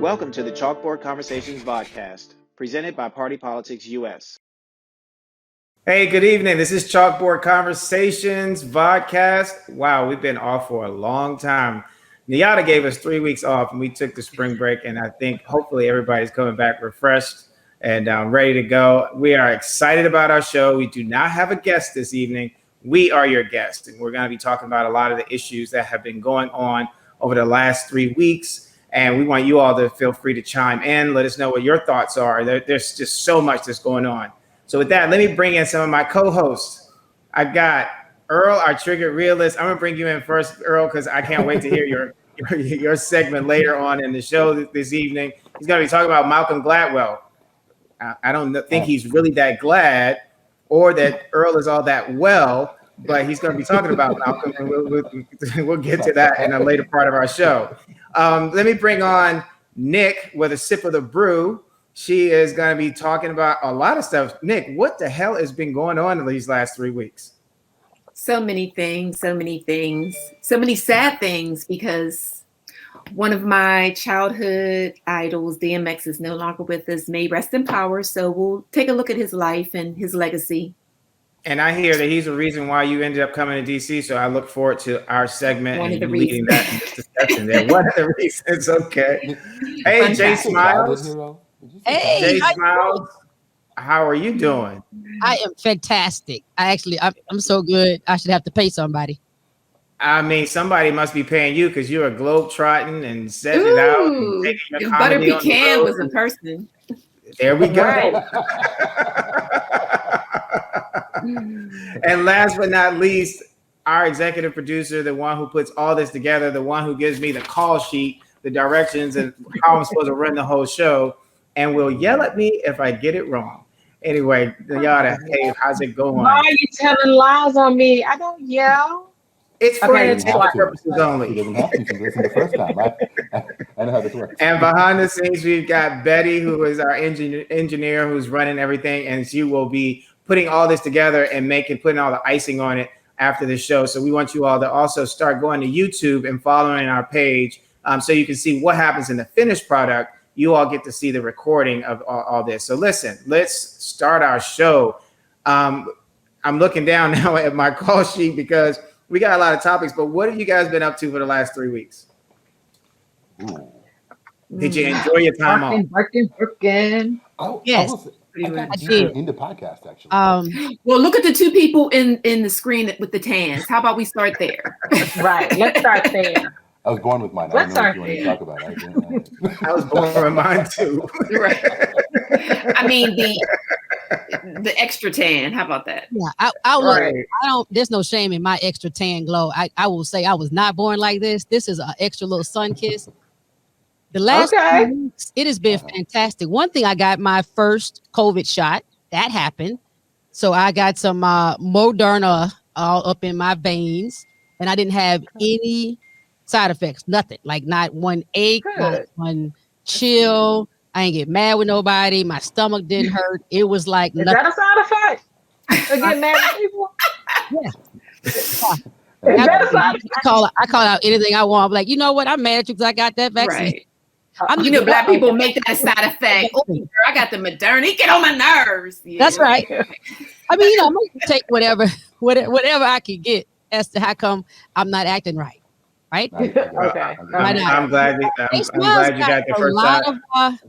Welcome to the Chalkboard Conversations Vodcast, presented by Party Politics US. Hey, good evening. This is Chalkboard Conversations Vodcast. Wow, we've been off for a long time. Niata gave us 3 weeks off, and we took the spring break, and I think hopefully everybody's coming back refreshed and ready to go. We are excited about our show. We do not have a guest this evening. We are your guest, and we're going to be talking about a lot of the issues that have been going on over the last 3 weeks. And we want you all to feel free to chime in. Let us know what your thoughts are. There's just so much that's going on. So with that, let me bring in some of my co-hosts. I've got Earl, our Triggered Realist. I'm going to bring you in first, Earl, because I can't wait to hear your segment later on in the show this evening. He's going to be talking about Malcolm Gladwell. I don't think he's really that glad or that Earl is all that well, but he's going to be talking about Malcolm, and we'll get to that in a later part of our show. Let me bring on Nic with a sip of the brew. She is going to be talking about a lot of stuff. Nic, what the hell has been going on in these last 3 weeks? So many things, so many sad things, because one of my childhood idols, DMX, is no longer with us. May rest in power. So we'll take a look at his life and his legacy. And I hear that he's the reason why you ended up coming to DC. So I look forward to our segment and you leading that discussion there. One of the reasons. Okay. Hey, JSmiles. Hey, JSmiles. How are you doing? I am fantastic. I'm so good. I should have to pay somebody. I mean, somebody must be paying you because you're a globe-trotting and setting it out. And taking your Butter Pecan was a person. There we go. And last but not least, our executive producer, the one who puts all this together, the one who gives me the call sheet, the directions, and how I'm supposed to run the whole show, and will yell at me if I get it wrong. Anyway, Niata, hey, how's it going? Why are you telling lies on me? I don't yell. It's for entertainment purposes only. He doesn't have to listen the first time. I know how this works. And behind the scenes, we've got Betty, who is our engineer who's running everything, and she will be putting all this together and putting all the icing on it after the show. So we want you all to also start going to YouTube and following our page so you can see what happens in the finished product. You all get to see the recording of all this. So listen, let's start our show. I'm looking down now at my call sheet because we got a lot of topics, but what have you guys been up to for the last 3 weeks? Ooh. Did you enjoy your time off? Working. Oh, yes. I did. In the podcast, actually. Well, look at the two people in the screen with the tans. How about we start there? Right. Let's start there. I was born with mine. I don't know what you want to talk about. I was born with mine too. Right. I mean the extra tan. How about that? Yeah, I don't. There's no shame in my extra tan glow. I will say I was not born like this. This is an extra little sun kiss. The last 2 weeks, it has been fantastic. One thing, I got my first COVID shot. That happened. So I got some Moderna all up in my veins, and I didn't have any side effects. Nothing. Like not one ache, not one chill. I ain't get mad with nobody. My stomach didn't hurt. It was like Is that a side effect? To get mad with people? Yeah. I call out anything I want. I'm like, you know what? I'm mad at you because I got that vaccine. Right. Black people make that a side effect. Oh, girl, I got the Moderna. Get on my nerves. Yeah. That's right. I mean, I'm going to take whatever I can get as to how come I'm not acting right. Right? Okay. I'm glad you got the first shot. A lot of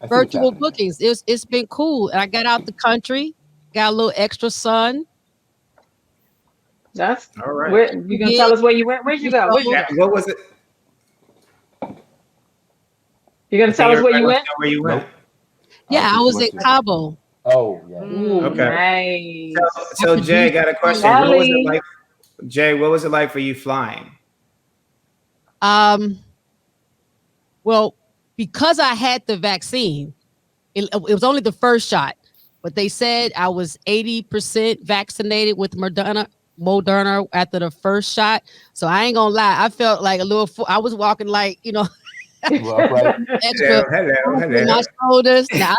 virtual bookings. It's been cool. And I got out the country, got a little extra sun. That's all right. You gonna tell us where you went? Where'd you go? What was it? You gonna tell us where you went? Where you went? Yeah, I was in Cabo. Oh, yeah. Okay. Nice. So Jay, got a question. What was it like? Jay, what was it like for you flying? Well, because I had the vaccine, it was only the first shot, but they said I was 80% vaccinated with Moderna after the first shot. So I ain't gonna lie, I felt like I was walking like, extra on my shoulders. Now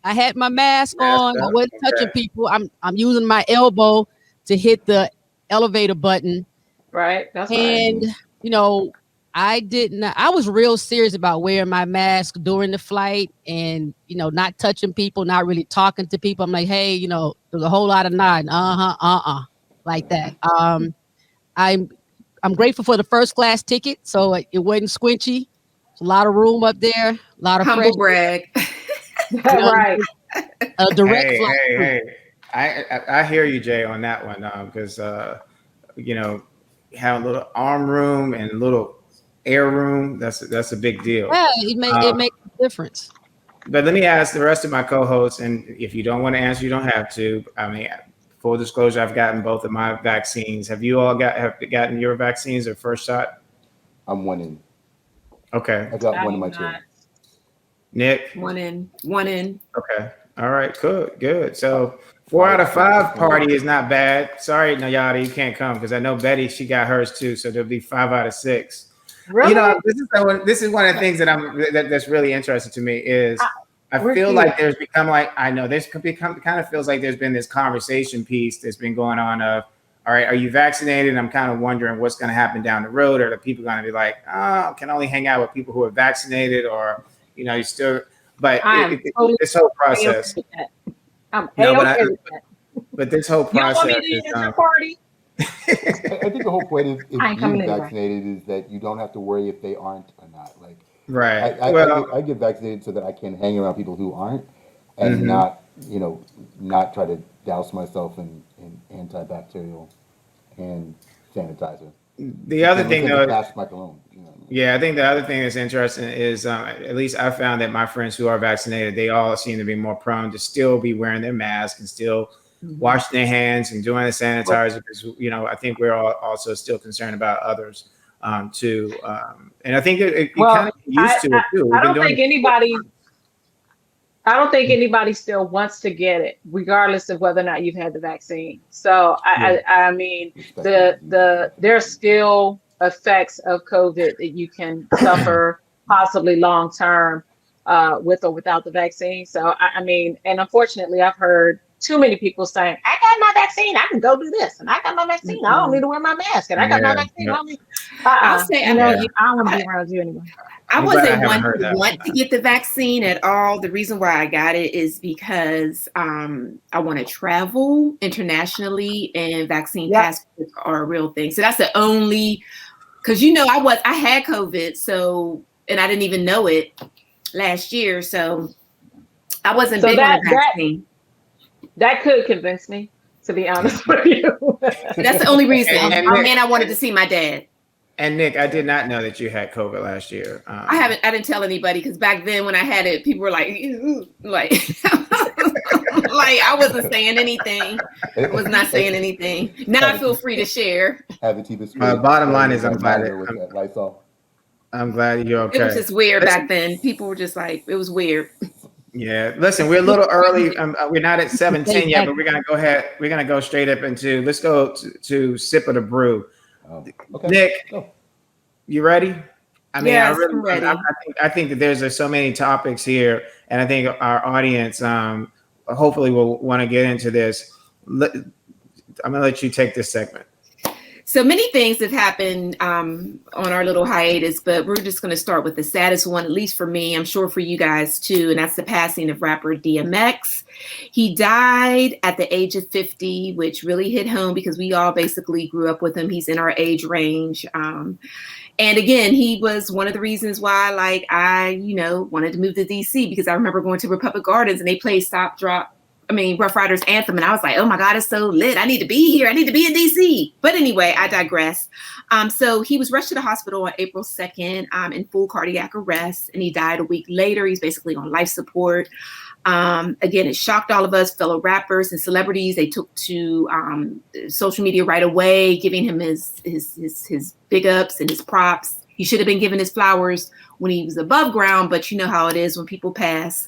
I had my mask on. I wasn't touching people. I'm using my elbow to hit the elevator button. Right. That's and right. I didn't. I was real serious about wearing my mask during the flight, and not touching people, not really talking to people. I'm like, hey, there's a whole lot of nodding, like that. I'm grateful for the first class ticket, so it wasn't squinchy. There's a lot of room up there, a lot of Humble fresh. brag. Right. A direct Hey, flight. hey, hey. I hear you, Jay, on that one, because have a little arm room and a little air room. That's a big deal. Yeah, it makes a difference. But let me ask the rest of my co-hosts, and if you don't want to answer, you don't have to. I mean, full disclosure, I've gotten both of my vaccines. Have you all gotten your vaccines or first shot? I'm one in. Okay. I got one in my two. Nick? One in. Okay. All right, good. So 4 out of 5 party is not bad. Sorry, Nayada, you can't come because I know Betty, she got hers too. So there'll be 5 out of 6. Really? This is one of the things that's really interesting to me is I feel like there's become kind of feels like there's been this conversation piece that's been going on of, all right, are you vaccinated? I'm kind of wondering what's going to happen down the road. Are the people going to be like, oh, can only hang out with people who are vaccinated, or you still? But this whole process. But this whole process. You want me to use your party? I think the whole point is, if you're vaccinated, is that you don't have to worry if they aren't or not. Like, right. I get vaccinated so that I can hang around people who aren't, and not try to douse myself in antibacterial hand sanitizer. The other thing, though, my cologne. Yeah, I think the other thing that's interesting is, at least I found that my friends who are vaccinated, they all seem to be more prone to still be wearing their mask and still washing their hands and doing the sanitizer, because I think we're all also still concerned about others too. And I think you kind of get used to it too. I don't think anybody still wants to get it, regardless of whether or not you've had the vaccine. So I mean, there's still effects of COVID that you can suffer possibly long term with or without the vaccine. So I mean, and unfortunately, I've heard too many people saying, I got my vaccine, I can go do this, and I got my vaccine, I don't need to wear my mask, and I got my vaccine. I'll say, I don't want to be around you anymore. I wasn't one who want to get the vaccine at all. The reason why I got it is because I want to travel internationally, and vaccine passports are a real thing. So that's the only, because I had COVID, so, and I didn't even know it last year, so I wasn't big on the vaccine. That could convince me, to be honest with you. That's the only reason. I wanted to see my dad. And Nick, I did not know that you had COVID last year. I didn't tell anybody, because back then when I had it, people were like, like I wasn't saying anything. I was not saying anything. Now I feel free to share. Bottom line is, I'm glad you're okay. It was just weird back then. People were just like, it was weird. Yeah, listen, we're a little early. We're not at 7:10 yet, but we're gonna go ahead. We're gonna go straight up into. Let's go to sip of the brew. Okay. Nick, you ready? I mean, yes, I'm ready. I think that there's so many topics here, and I think our audience, hopefully, will want to get into this. I'm gonna let you take this segment. So many things have happened on our little hiatus, but we're just going to start with the saddest one, at least for me. I'm sure for you guys too, and that's the passing of rapper DMX. He died at the age of 50, which really hit home because we all basically grew up with him. He's in our age range. And again, he was one of the reasons why, like, I, wanted to move to DC, because I remember going to Republic Gardens and they played Rough Riders Anthem. And I was like, oh my God, it's so lit. I need to be here. I need to be in DC. But anyway, I digress. So he was rushed to the hospital on April 2nd in full cardiac arrest. And he died a week later. He's basically on life support. Again, it shocked all of us, fellow rappers and celebrities. They took to social media right away, giving him his big ups and his props. He should have been given his flowers when he was above ground, but you know how it is when people pass.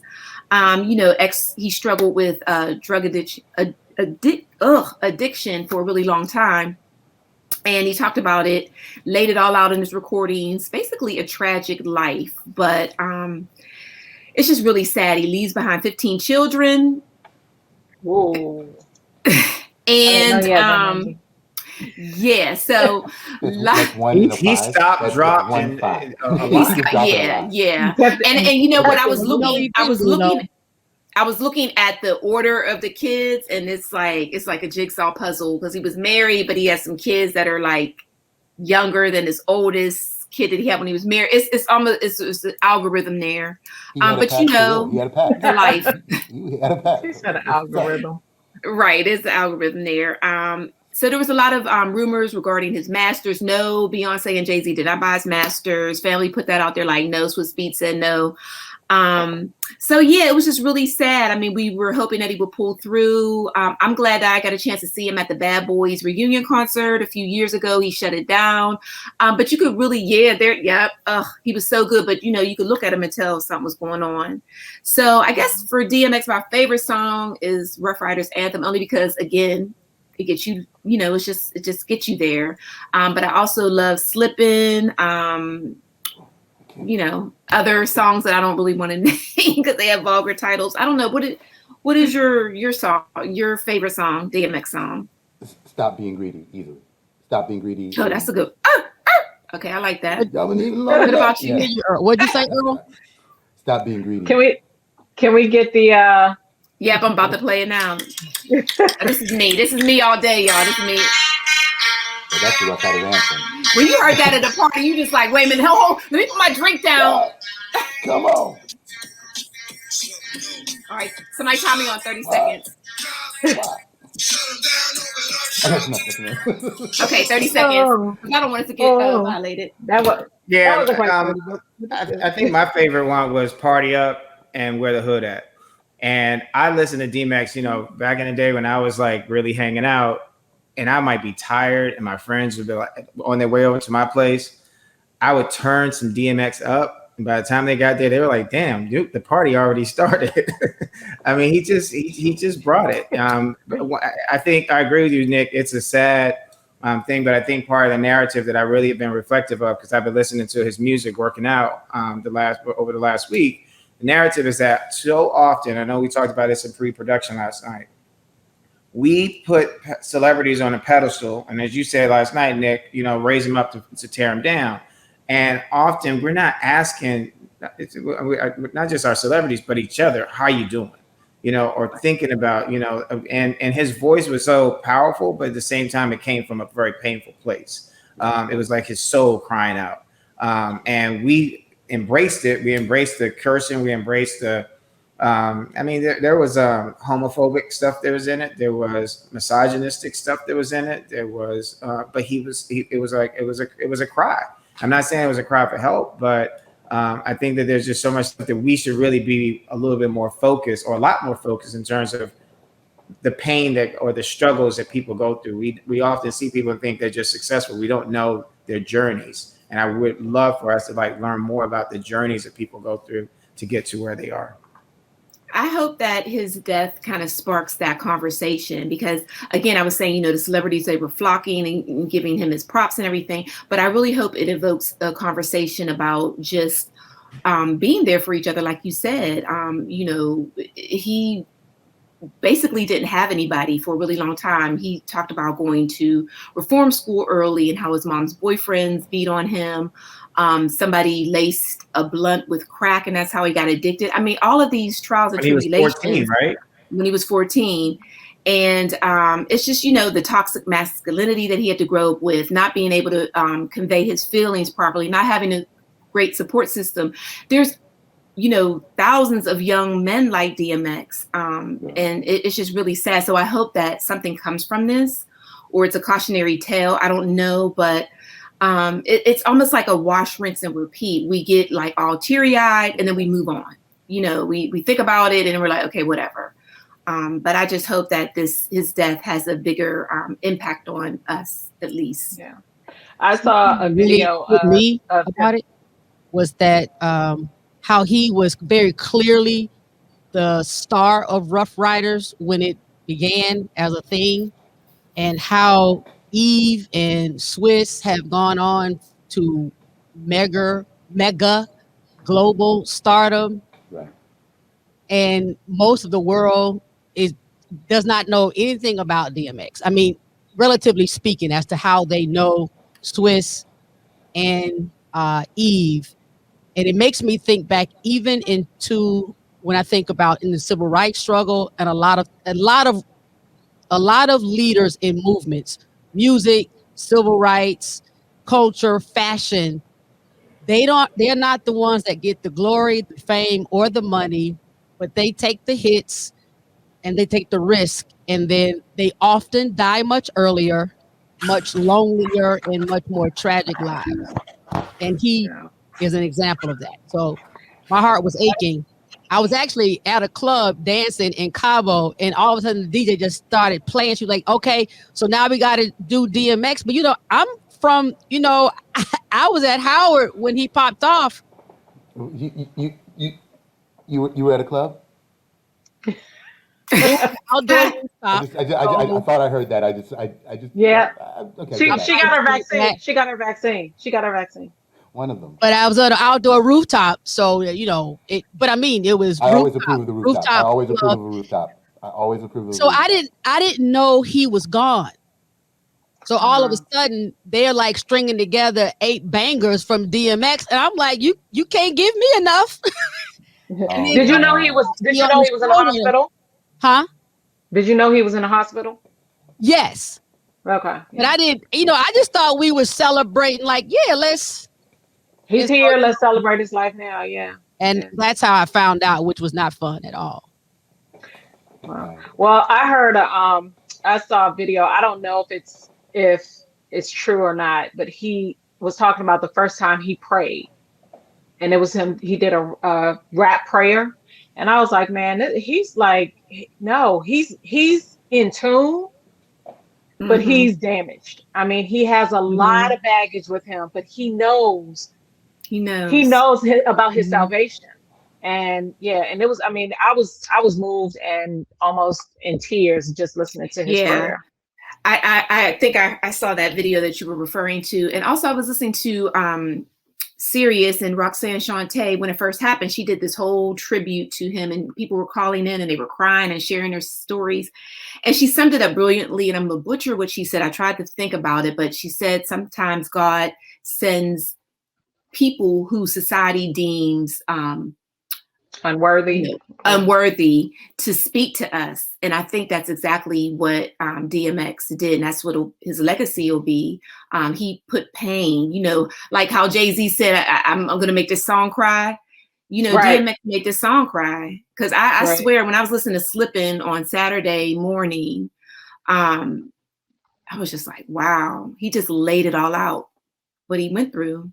He struggled with drug addiction for a really long time. And he talked about it, laid it all out in his recordings, basically a tragic life. But it's just really sad. He leaves behind 15 children. Whoa. And Yeah, so That's one in a He five. stopped, That's dropped, one and five. a he's lot. Dropping a yeah, lot. yeah. But And you know what, I was You know looking, he didn't do, though. I was looking at the order of the kids, and it's like a jigsaw puzzle because he was married, but he has some kids that are like younger than his oldest kid that he had when he was married. It's almost it's an algorithm there. He had a But pack you for know, real. He had a pack. the life. He had a pack. She said an algorithm. Right, it's the algorithm there. So there was a lot of rumors regarding his masters. No, Beyonce and Jay-Z did not buy his masters. Family put that out there like no. Swiss Beats said no. So yeah, it was just really sad. I mean, we were hoping that he would pull through. I'm glad that I got a chance to see him at the Bad Boys reunion concert a few years ago. He shut it down. But you could really, he was so good. But you know, you could look at him and tell something was going on. So I guess for DMX, my favorite song is Rough Riders Anthem, only because again, it gets you, you know, it just gets you there. But I also love Slippin', you know, other songs that I don't really want to name because they have vulgar titles. I don't know. What is your song, your favorite song, DMX song? Stop Being Greedy, easily. Stop Being Greedy. Oh, that's a good. Okay, I like that. Y'all been eating What about you? Yeah. What'd you say, Earl? Stop Being Greedy. Can we get the Yep, I'm about to play it now. This is me. This is me all day, y'all. This is me. Well, that's the Rough Rider Anthem. When you heard that at the party, you just like, wait a minute, hold on, let me put my drink down. Come on. All right, somebody time me on 30 seconds. Okay, 30 seconds. I don't want it to get violated. That was a great I think my favorite one was Party Up and Where the Hood At. And I listened to DMX, you know, back in the day when I was like really hanging out and I might be tired and my friends would be like on their way over to my place, I would turn some DMX up. And by the time they got there, they were like, damn, dude, the party already started. I mean, he just brought it. I think I agree with you, Nick. It's a sad thing, but I think part of the narrative that I really have been reflective of, because I've been listening to his music working out over the last week. The narrative is that so often, I know we talked about this in pre-production last night, we put celebrities on a pedestal, and as you said last night, Nick, you know, raise them up to tear them down. And often we're not asking, not just our celebrities, but each other, how you doing? You know, or thinking about, you know, and his voice was so powerful, but at the same time, it came from a very painful place. It was like his soul crying out. And we embraced it. We embraced the cursing. We embraced the, I mean, there was homophobic stuff that was in it. There was misogynistic stuff that was in it. There was, but it was a cry. I'm not saying it was a cry for help, but I think that there's just so much stuff that we should really be a little bit more focused, or a lot more focused, in terms of the pain or the struggles that people go through. We often see people and think they're just successful. We don't know their journeys. And I would love for us to learn more about the journeys that people go through to get to where they are. I hope that his death kind of sparks that conversation, because again, I was saying, you know, the celebrities, they were flocking and giving him his props and everything, but I really hope it evokes a conversation about just being there for each other. Like you said, you know, he basically didn't have anybody for a really long time. He talked about going to reform school early and how his mom's boyfriends beat on him. Somebody laced a blunt with crack, and that's how he got addicted. I mean, all of these trials and tribulations. When he was 14, right? When he was 14. And it's just, you know, the toxic masculinity that he had to grow up with, not being able to convey his feelings properly, not having a great support system. There's, you know, thousands of young men like DMX. And it's just really sad. So I hope that something comes from this, or it's a cautionary tale. I don't know, but it's almost like a wash, rinse, and repeat. We get like all teary-eyed and then we move on. You know, we think about it and we're like, okay, whatever. But I just hope that his death has a bigger impact on us, at least. Yeah. I saw a video about it was that how he was very clearly the star of Rough Riders when it began as a thing, and how Eve and Swiss have gone on to mega global stardom. Right. And most of the world does not know anything about DMX. I mean, relatively speaking, as to how they know Swiss and Eve. And it makes me think back even into when I think about in the civil rights struggle, and a lot of leaders in movements, music, civil rights, culture, fashion. They're not the ones that get the glory, the fame, or the money, but they take the hits and they take the risk, and then they often die much earlier, much lonelier, and much more tragic lives. And he is an example of that. So my heart was aching. I was actually at a club dancing in Cabo, and all of a sudden the DJ just started playing. She was like, okay, so now we got to do DMX. But, I'm from, I was at Howard when he popped off. You were at a club? Outdoor I thought I heard that. Yeah. Okay. She got her vaccine. She got her vaccine. She got her vaccine. One of them. But I was at an outdoor rooftop, so it. But I mean, it was. I always approve of the rooftop. I always approve of a rooftop. So I didn't know he was gone. So all of a sudden they're like stringing together 8 bangers from DMX, and I'm like, you can't give me enough. Did you know he was? Did you know he was in a hospital? Huh? Did you know he was in a hospital? Yes. Okay. But I didn't. I just thought we were celebrating. Like, yeah, He's here. Let's celebrate his life now. Yeah. And that's how I found out, which was not fun at all. Wow. Well, I heard. I saw a video. I don't know if it's true or not, but he was talking about the first time he prayed, and it was him. He did a rap prayer, and I was like, man, he's like, no, he's in tune, but he's damaged. I mean, he has a lot of baggage with him, but he knows about his salvation. And and it was, I mean, I was moved and almost in tears just listening to his prayer. I think I saw that video that you were referring to. And also I was listening to Sirius and Roxanne Shante. When it first happened, she did this whole tribute to him, and people were calling in and they were crying and sharing their stories. And she summed it up brilliantly. And I'm gonna butcher what she said. I tried to think about it, but she said sometimes God sends people who society deems unworthy to speak to us. And I think that's exactly what DMX did, and that's what his legacy will be. He put pain, like how Jay-Z said, I'm gonna make this song cry. Right. DMX made this song cry, because I swear when I was listening to Slippin' on Saturday morning, I was just like, wow, he just laid it all out, what he went through.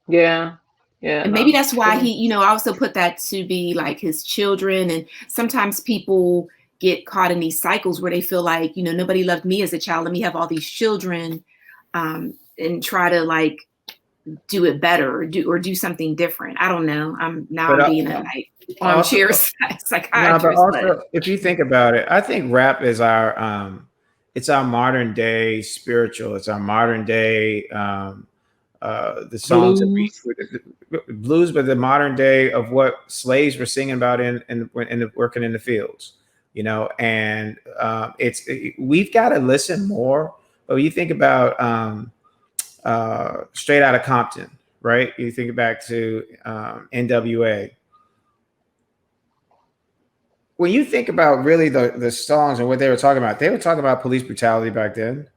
Yeah. And maybe that's why he, I also put that to be like his children. And sometimes people get caught in these cycles where they feel like, nobody loved me as a child. Let me have all these children and try to like do it better or do something different. I don't know. I'm being a armchair psychiatrist. But also, if you think about it, I think rap is it's our modern day spiritual. It's our modern day the songs blues, but the modern day of what slaves were singing about in working in the fields, and we've got to listen more. But when you think about Straight Outta Compton, right? You think back to NWA. When you think about really the songs and what they were talking about police brutality back then.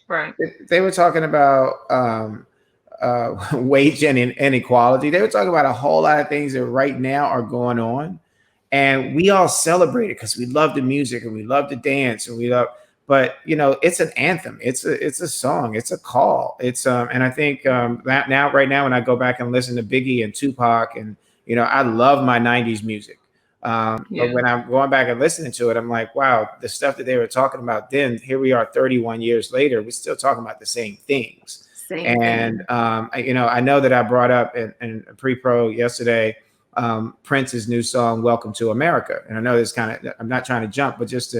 Right. They were talking about wage and inequality. They were talking about a whole lot of things that right now are going on, and we all celebrate it because we love the music and we love to dance and but it's an anthem. It's a song. It's a call. It's and I think that right now when I go back and listen to Biggie and Tupac and I love my 90s music. But when I'm going back and listening to it, I'm like, wow, the stuff that they were talking about then, here we are 31 years later, we're still talking about the same things. I know that I brought up in pre-pro yesterday Prince's new song "Welcome to America," and I know this I'm not trying to jump, but just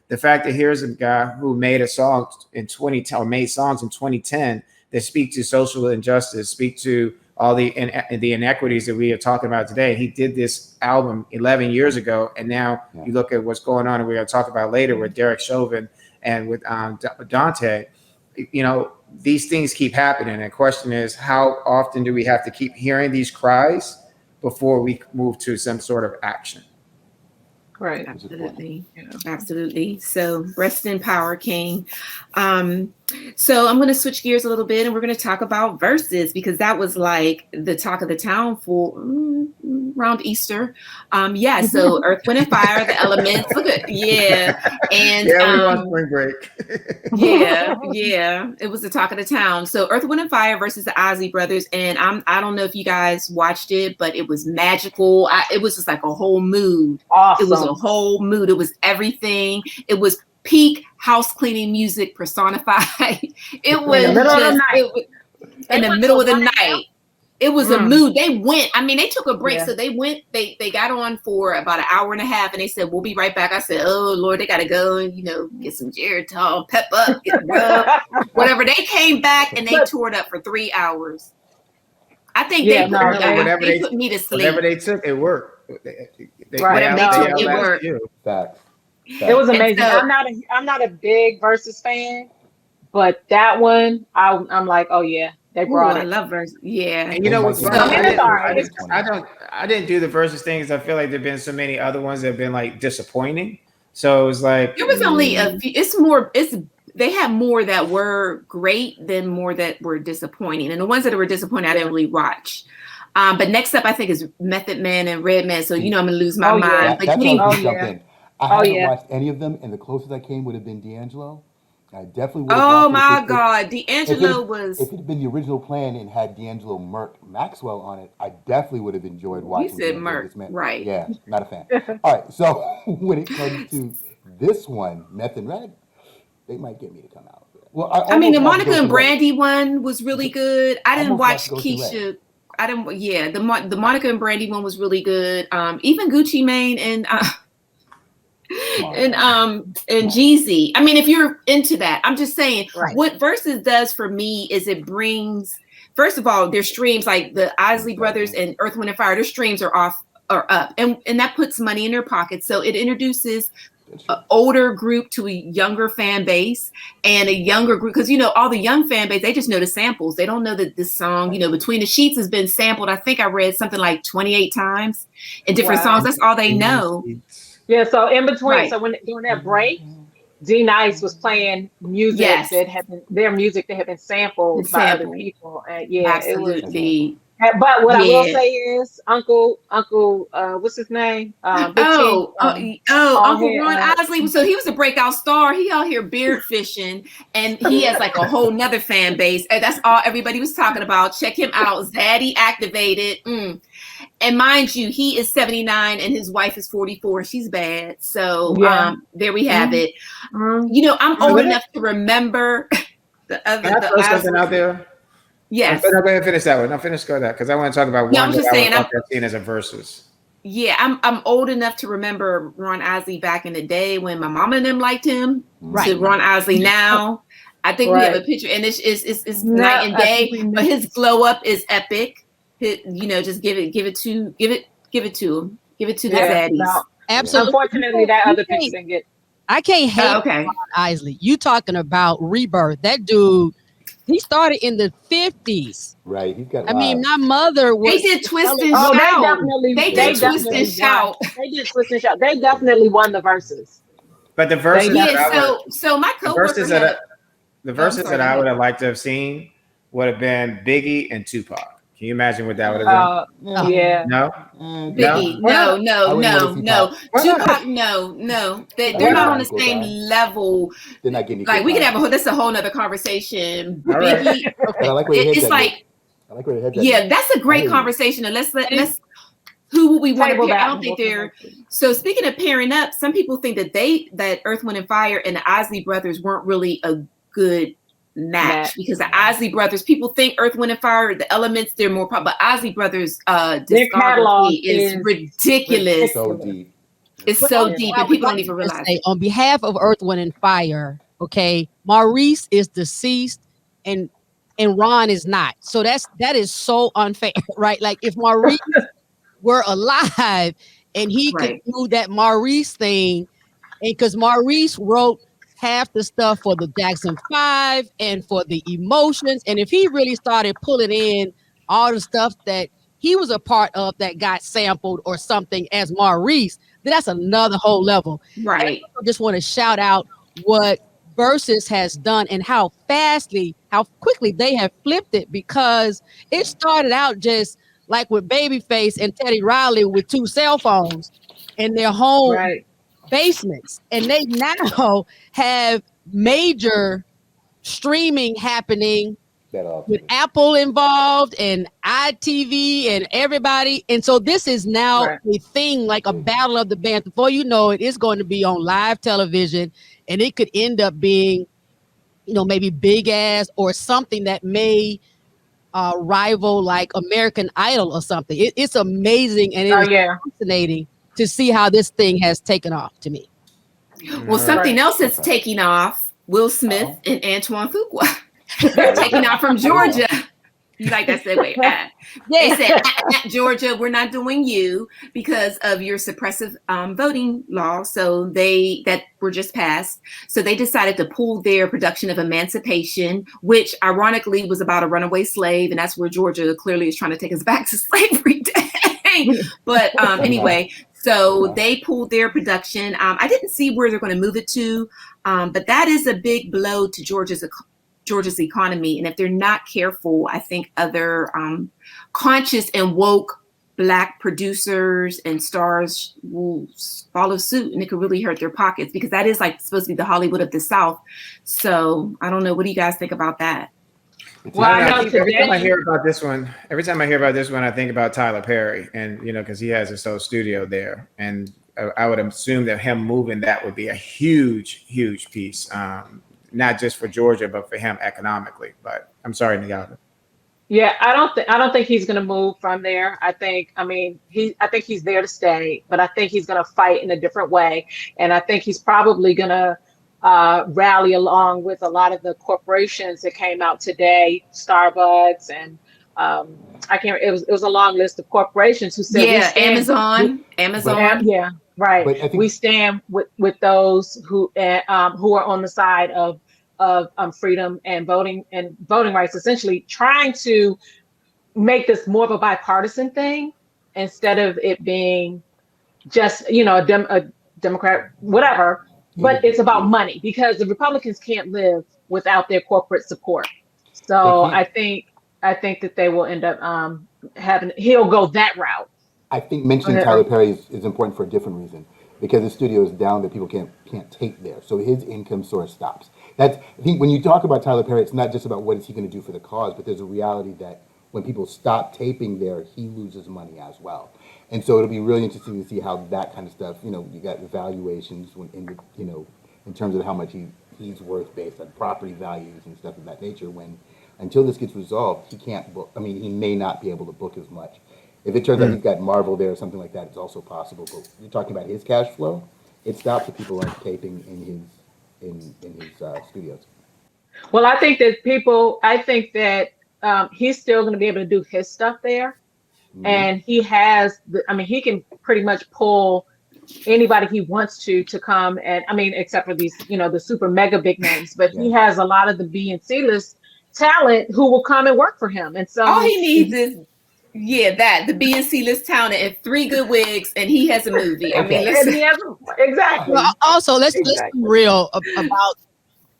the fact that here's a guy who made a song in 2010 or made songs in 2010 that speak to social injustice, speak to all the inequities that we are talking about today. He did this album 11 years ago, and now you look at what's going on, and we're going to talk about later with Derek Chauvin and with Duante, you know, these things keep happening. And the question is, how often do we have to keep hearing these cries before we move to some sort of action? Right. Absolutely. Absolutely. So rest in power, King. So I'm going to switch gears a little bit and we're going to talk about Verzuz, because that was like the talk of the town for around Easter. Yeah. So Earth, Wind, and Fire, the elements. Look at, yeah. And yeah, we on spring break. yeah. It was the talk of the town. So Earth, Wind, and Fire versus the Isley Brothers. And I don't know if you guys watched it, but it was magical. It was just like a whole mood. Awesome. It was a whole mood. It was everything. It was peak house cleaning music personified. It was in the middle of the night. In the middle of the night. It was a mood. They went. I mean, they took a break. Yeah. So they went. They got on for about an hour and a half, and they said, "We'll be right back." I said, "Oh Lord, they got to go and get some Geritol, pep up, get whatever." They came back and they tore it up for 3 hours. I think they put me to sleep. Whatever they took, it worked. Whatever they took, it worked. Facts. It was amazing. So, I'm not a big Verzuz fan, but that one I'm like, oh yeah, they brought it. I love Verzuz. Yeah. And you know what's funny? I didn't do the Verzuz things. I feel like there've been so many other ones that have been like disappointing. So it was like there was only a few. They had more that were great than more that were disappointing. And the ones that were disappointing, I didn't really watch. But next up, I think is Method Man and Redman. So I'm gonna lose my mind. I haven't watched any of them, and the closest I came would have been D'Angelo. I definitely would have. Oh my God, D'Angelo was. If it had been the original plan and had D'Angelo Merck Maxwell on it, I definitely would have enjoyed watching. You said Merck, right? Yeah, not a fan. All right, so when it comes to this one, Meth and Red, they might get me to come out. Well, I mean, the Monica and Brandy one was really good. I didn't watch Keisha. I didn't. Yeah, the Monica and Brandy one was really good. Even Gucci Mane and Jeezy. I mean, if you're into that, I'm just saying what Verzuz does for me is it brings. First of all, their streams like the Isley Brothers and Earth, Wind, and Fire. Their streams are up, and that puts money in their pockets. So it introduces an older group to a younger fan base and a younger group, because all the young fan base, they just know the samples. They don't know that this song Between the Sheets has been sampled. I think I read something like 28 times in different songs. That's all they know. Yeah, so in between, so during that break, D-Nice was playing music that had been sampled by other people, and absolutely. But what I will say is, Uncle, what's his name? Uncle Ron Isley. So he was a breakout star. He out here beard fishing, and he has like a whole nother fan base. And that's all everybody was talking about. Check him out. Zaddy activated. And mind you, he is 79 and his wife is 44. She's bad. So there we have it. I'm old enough to remember the other. Can I throw something out there? Yes. I'm going to finish that one. I'll finish that because I want to talk about one that I was seen as a Verzuz. Yeah, I'm old enough to remember Ron Isley back in the day when my mom and them liked him. Right. To Ron Isley now. I think we have a picture, and it's night and day. But his glow up is epic. Just give it to him. Give it to the zaddies. No, absolutely. Unfortunately, that other picture didn't get. I can't hate Ron Isley. You talking about rebirth? That dude. He started in the 50s. Right. He's got. I mean, my mother was. They did Twist and Shout. They did Twist and Shout. They did Twist and Shout. They definitely won the Verzuz. But the Verzuz. So my coworker. The Verzuz that I would have liked to have seen would have been Biggie and Tupac. Can you imagine what that would have been? Yeah. No. Biggie. No. Tupac. No. They're not on the same level. They're not getting like we could have that's a whole nother conversation. Right. Biggie. It's like. I like where your head's at. Yeah, that's a great conversation. And let's. Who would we want to pair? I don't think they're. So speaking of pairing up, some people think that Earth, Wind, and Fire and the Isley Brothers weren't really a good match because the Isley Brothers, people think Earth, Wind, and Fire, the elements, they're more pop, but Isley Brothers discography is ridiculous. It's so deep. It's so deep, and people don't even realize. On behalf of Earth, Wind, and Fire, Maurice is deceased, and Ron is not. So that is so unfair, right? Like if Maurice were alive and he could do that Maurice thing, and because Maurice wrote half the stuff for the Jackson 5 and for the emotions. And if he really started pulling in all the stuff that he was a part of that got sampled or something as Maurice, then that's another whole level. Right. I just want to shout out what Verzuz has done and how quickly they have flipped it, because it started out just like with Babyface and Teddy Riley with 2 cell phones in their home basements. And they now have major streaming happening with Apple involved and ITV and everybody. And so this is now a thing, like a battle of the bands. Before you know it, it's going to be on live television, and it could end up being, maybe Big Ass or something that may rival like American Idol or something. It's amazing, and it's fascinating to see how this thing has taken off to me. Well, something else that's taking off, Will Smith and Antoine Fuqua. They're taking off from Georgia. You like that segue? They said, at Georgia, we're not doing you because of your suppressive voting law. So that were just passed. So they decided to pull their production of Emancipation, which ironically was about a runaway slave. And that's where Georgia clearly is trying to take us back to slavery day. But anyway, so they pulled their production. I didn't see where they're going to move it to, but that is a big blow to Georgia's economy. And if they're not careful, I think other conscious and woke Black producers and stars will follow suit, and it could really hurt their pockets, because that is like supposed to be the Hollywood of the South. So I don't know. What do you guys think about that? Well, every time I hear about this one, I think about Tyler Perry, and because he has his own studio there, and I would assume that him moving that would be a huge, huge piece. Not just for Georgia, but for him economically. But I'm sorry, Niyata. Yeah, I don't think he's going to move from there. I think he's there to stay, but I think he's going to fight in a different way, and I think he's probably going to rally along with a lot of the corporations that came out today, Starbucks, and it was a long list of corporations who said, Amazon. Yeah. Right. We stand with those who are on the side of freedom and voting rights, essentially trying to make this more of a bipartisan thing instead of it being just, a Democrat, whatever. But it's about money, because the Republicans can't live without their corporate support. So I think that they will end up he'll go that route. I think mentioning Tyler Perry is important for a different reason, because the studio is down, that people can't tape there. So his income source stops. I think when you talk about Tyler Perry, it's not just about what is he going to do for the cause, but there's a reality that when people stop taping there, he loses money as well. And so it'll be really interesting to see how that kind of stuff, you got evaluations in terms of how much he's worth based on property values and stuff of that nature. Until this gets resolved, he can't book. I mean, he may not be able to book as much. If it turns out he's got Marvel there or something like that, it's also possible. But you're talking about his cash flow, it stops if people aren't taping in his studios. Well, I think that he's still going to be able to do his stuff there. Mm-hmm. And he he can pretty much pull anybody he wants to come, and except for these, the super mega big names, but he has a lot of the B and C list talent who will come and work for him. And so all he needs is the B and C list talent and 3 good wigs, and he has a movie. Exactly. Well, also, let's be real about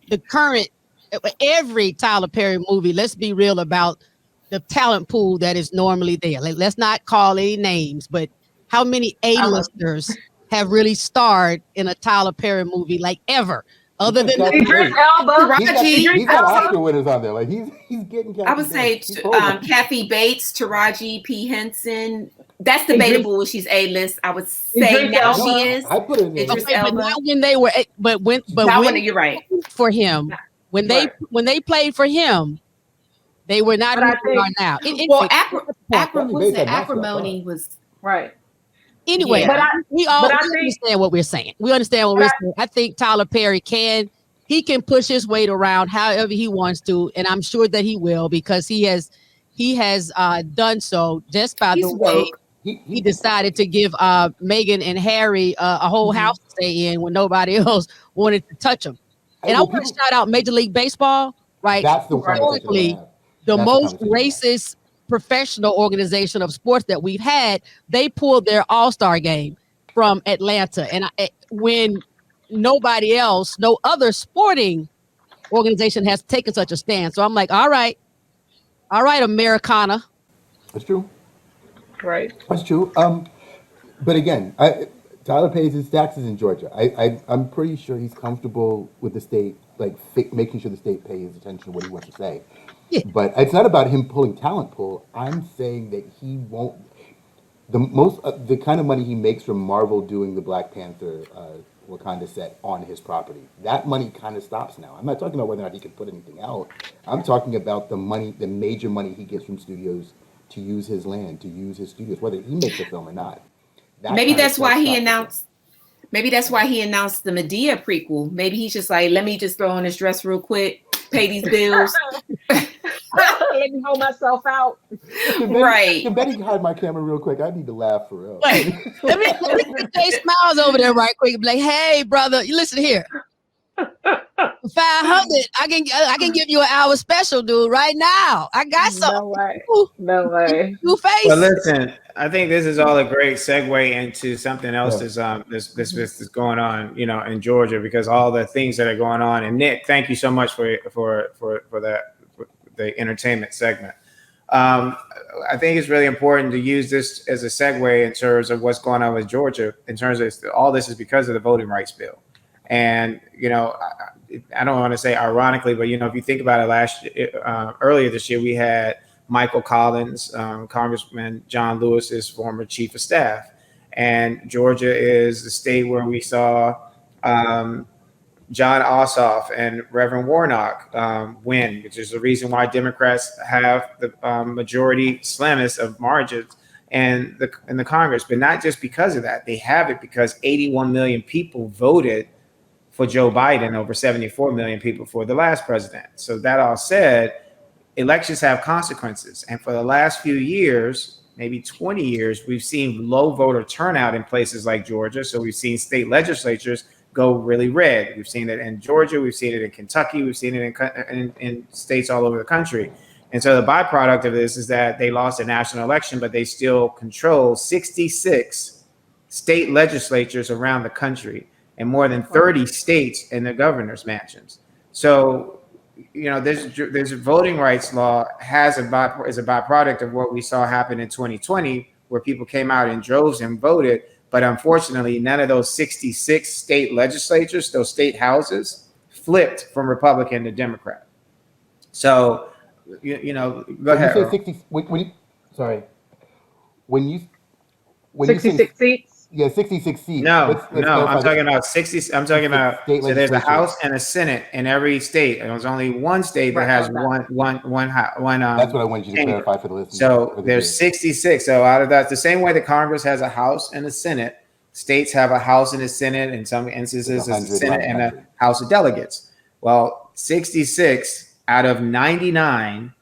the current, every Tyler Perry movie. Let's be real about the talent pool that is normally there. Let's not call any names, but how many A-listers have really starred in a Tyler Perry movie, like ever? Other than Idris Elba, he's got Oscar winners on there. Like he's getting. I would say Kathy Bates, Taraji P. Henson. That's debatable. She's A-list. I would say now she is. I put it in. Okay, but not when they were. But when you're right. For him, when they played for him, they were not who they are now. Acrimony was right. Anyway, we understand what we're saying. We understand what we're saying. I think Tyler Perry can push his weight around however he wants to, and I'm sure that he will, because he has done so just by the way he decided to give Meghan and Harry a whole house to stay in when nobody else wanted to touch them. And I want to shout out Major League Baseball, right? That's the conversation I have. The most racist professional organization of sports that we've had, they pulled their all-star game from Atlanta. And when nobody else, no other sporting organization has taken such a stand. So I'm like, all right, Americana. That's true. Right. That's true. But again, Tyler pays his taxes in Georgia. I'm pretty sure he's comfortable with the state, like making sure the state pays attention to what he wants to say. Yeah. But it's not about him pulling talent pool. I'm saying that he won't. The kind of money he makes from Marvel doing the Black Panther Wakanda set on his property, that money kind of stops now. I'm not talking about whether or not he can put anything out. I'm talking about the major money he gets from studios to use his land, to use his studios, whether he makes a film or not. Maybe that's why he announced. Maybe that's why he announced the Medea prequel. Maybe he's just like, let me just throw on his dress real quick, pay these bills. Let me hold myself out. Right. Can Betty hide my camera real quick? I need to laugh for real. Wait, let me get JSmiles over there right quick and be like, hey, brother, you listen here. 500, I can give you an hour special, dude, right now. I got something. No way. Two face. Well, listen, I think this is all a great segue into something else that's this is going on, in Georgia, because all the things that are going on. And Nick, thank you so much for that, for the entertainment segment. I think it's really important to use this as a segue in terms of what's going on with Georgia. In terms of all this is because of the voting rights bill. And, I don't want to say ironically, but, if you think about it earlier this year, we had Michael Collins, Congressman John Lewis's former chief of staff. And Georgia is the state where we saw John Ossoff and Reverend Warnock win, which is the reason why Democrats have the majority slamness of margins in the Congress. But not just because of that. They have it because 81 million people voted for Joe Biden over 74 million people for the last president. So that all said, elections have consequences. And for the last few years, maybe 20 years, we've seen low voter turnout in places like Georgia. So we've seen state legislatures go really red. We've seen it in Georgia. We've seen it in Kentucky. We've seen it in states all over the country. And so the byproduct of this is that they lost a national election, but they still control 66 state legislatures around the country and more than 30 states in the governor's mansions. So, there's a voting rights law is a byproduct of what we saw happen in 2020, where people came out in droves and voted. But unfortunately, none of those 66 state legislatures, those state houses, flipped from Republican to Democrat. So, go ahead. You say 60, when you 66 seats? Yeah, 66 seats. No, I'm talking about 60. I'm talking about, so there's a House and a Senate in every state. And there's only one state that has one. That's what I wanted you to clarify for the listeners. So there's 66. So out of that, the same way that Congress has a House and a Senate, states have a House and a Senate. In some instances, it's a Senate and a House of Delegates. Well, 66 out of 99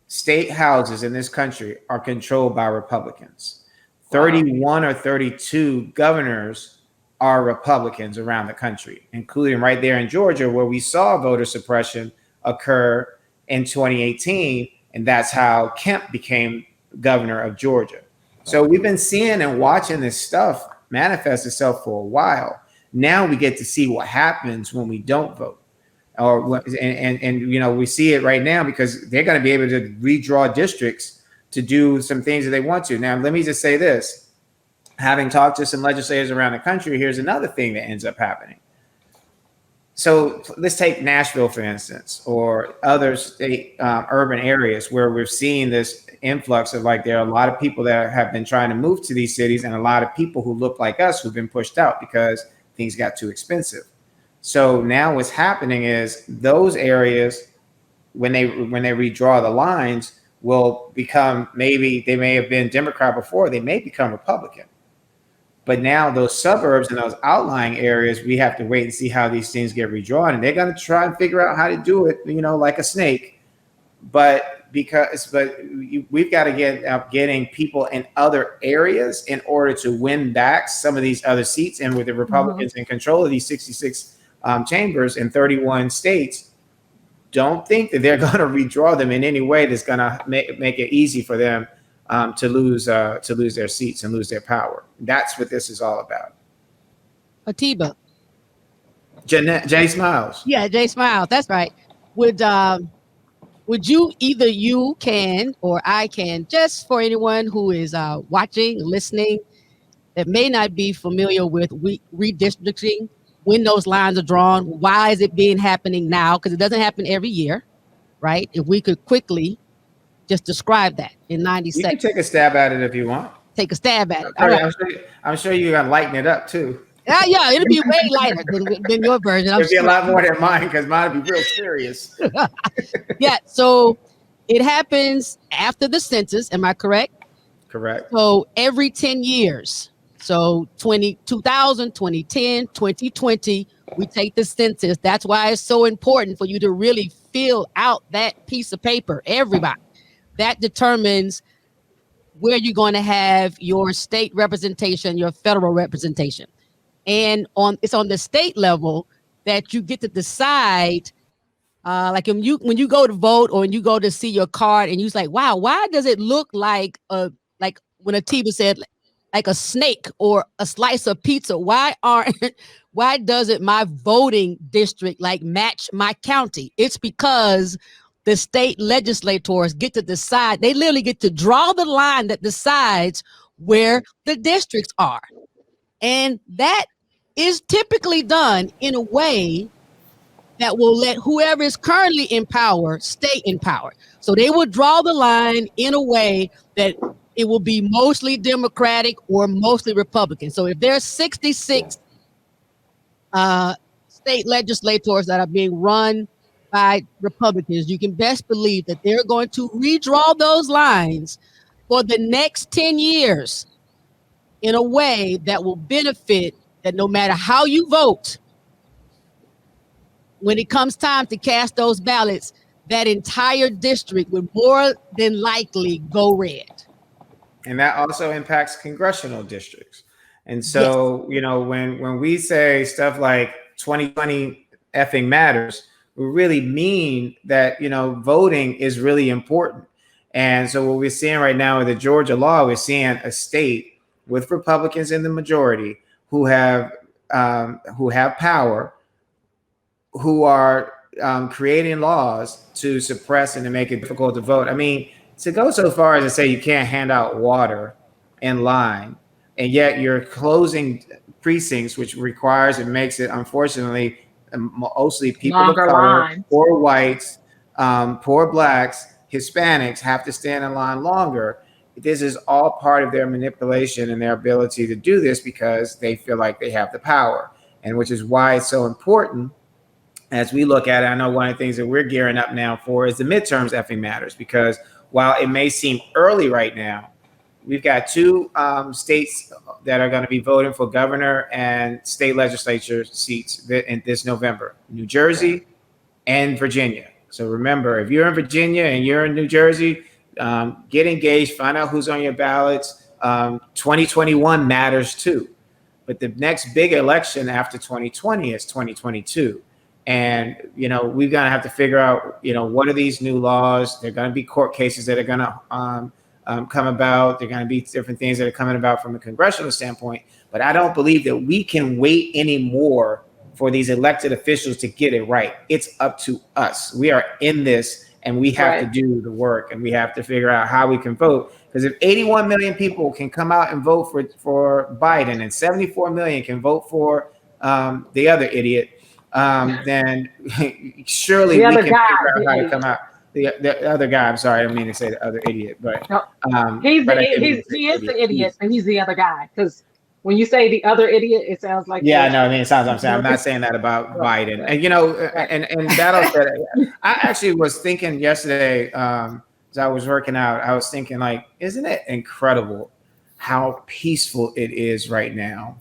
state houses in this country are controlled by Republicans. 31 or 32 governors are Republicans around the country, including right there in Georgia, where we saw voter suppression occur in 2018. And that's how Kemp became governor of Georgia. So we've been seeing and watching this stuff manifest itself for a while. Now we get to see what happens when we don't vote. And we see it right now because they're going to be able to redraw districts to do some things that they want to. Now, let me just say this. Having talked to some legislators around the country, here's another thing that ends up happening. So let's take Nashville, for instance, or other state urban areas where we're seeing this influx of there are a lot of people that have been trying to move to these cities and a lot of people who look like us who've been pushed out because things got too expensive. So now what's happening is those areas, when they redraw the lines, will become, maybe they may have been Democrat before, they may become Republican. But now those suburbs and those outlying areas, we have to wait and see how these things get redrawn. And they're going to try and figure out how to do it, like a snake. But we've got to get out getting people in other areas in order to win back some of these other seats. And with the Republicans in control of these 66 chambers in 31 states, don't think that they're going to redraw them in any way that's going to make it easy for them to lose their seats and lose their power. That's what this is all about. Atiba. JSmiles. Yeah, JSmiles. That's right. Would you can or I can, just for anyone who is watching, listening, that may not be familiar with redistricting, when those lines are drawn, why is it happening now? Because it doesn't happen every year, right? If we could quickly just describe that in 90 seconds. You can take a stab at it if you want. Take a stab at it. All right. I'm sure you're going to lighten it up too. Yeah, it'll be way lighter than your version. It'll be a lot more than mine because mine will be real serious. Yeah, so it happens after the census. Am I correct? Correct. So every 10 years. So 2000, 2010, 2020, we take the census. That's why it's so important for you to really fill out that piece of paper, everybody. That determines where you're going to have your state representation, your federal representation. And it's on the state level that you get to decide, like when you go to vote or when you go to see your card and you're like, wow, why does it look like when Atiba said, like a snake or a slice of pizza? Why doesn't my voting district match my county? It's because the state legislators get to decide. They literally get to draw the line that decides where the districts are. And that is typically done in a way that will let whoever is currently in power stay in power. So they will draw the line in a way that it will be mostly Democratic or mostly Republican. So if there's 66 state legislators that are being run by Republicans, you can best believe that they're going to redraw those lines for the next 10 years in a way that will benefit, that no matter how you vote, when it comes time to cast those ballots, that entire district would more than likely go red. And that also impacts congressional districts. And so, yes, when we say stuff like 2020 effing matters, we really mean that, voting is really important. And so what we're seeing right now with the Georgia law, we're seeing a state with Republicans in the majority who have power, who are creating laws to suppress and to make it difficult to vote. I mean, to go so far as to say you can't hand out water in line, and yet you're closing precincts, which requires and makes it, unfortunately, mostly people of color, poor whites, poor blacks, Hispanics have to stand in line longer. This is all part of their manipulation and their ability to do this because they feel like they have the power, and which is why it's so important as we look at it. I know one of the things that we're gearing up now for is the midterms effing matters, because while it may seem early right now, we've got two states that are going to be voting for governor and state legislature seats in this November, New Jersey and Virginia. So remember, if you're in Virginia and you're in New Jersey, get engaged, find out who's on your ballots. 2021 matters too. But the next big election after 2020 is 2022. And, we're going to have to figure out, what are these new laws? There are going to be court cases that are going to come about. There are going to be different things that are coming about from a congressional standpoint. But I don't believe that we can wait anymore for these elected officials to get it right. It's up to us. We are in this, and we have to do the work, and we have to figure out how we can vote. Because if 81 million people can come out and vote for Biden and 74 million can vote for the other idiot, then surely we can figure out how to come out. The other guy, I'm sorry, I don't mean to say the other idiot, but he is the idiot, and he's the other guy. Because when you say the other idiot, it sounds like it sounds. I'm not saying that about Biden. And and that said, I actually was thinking yesterday as I was working out, I was thinking, like, isn't it incredible how peaceful it is right now?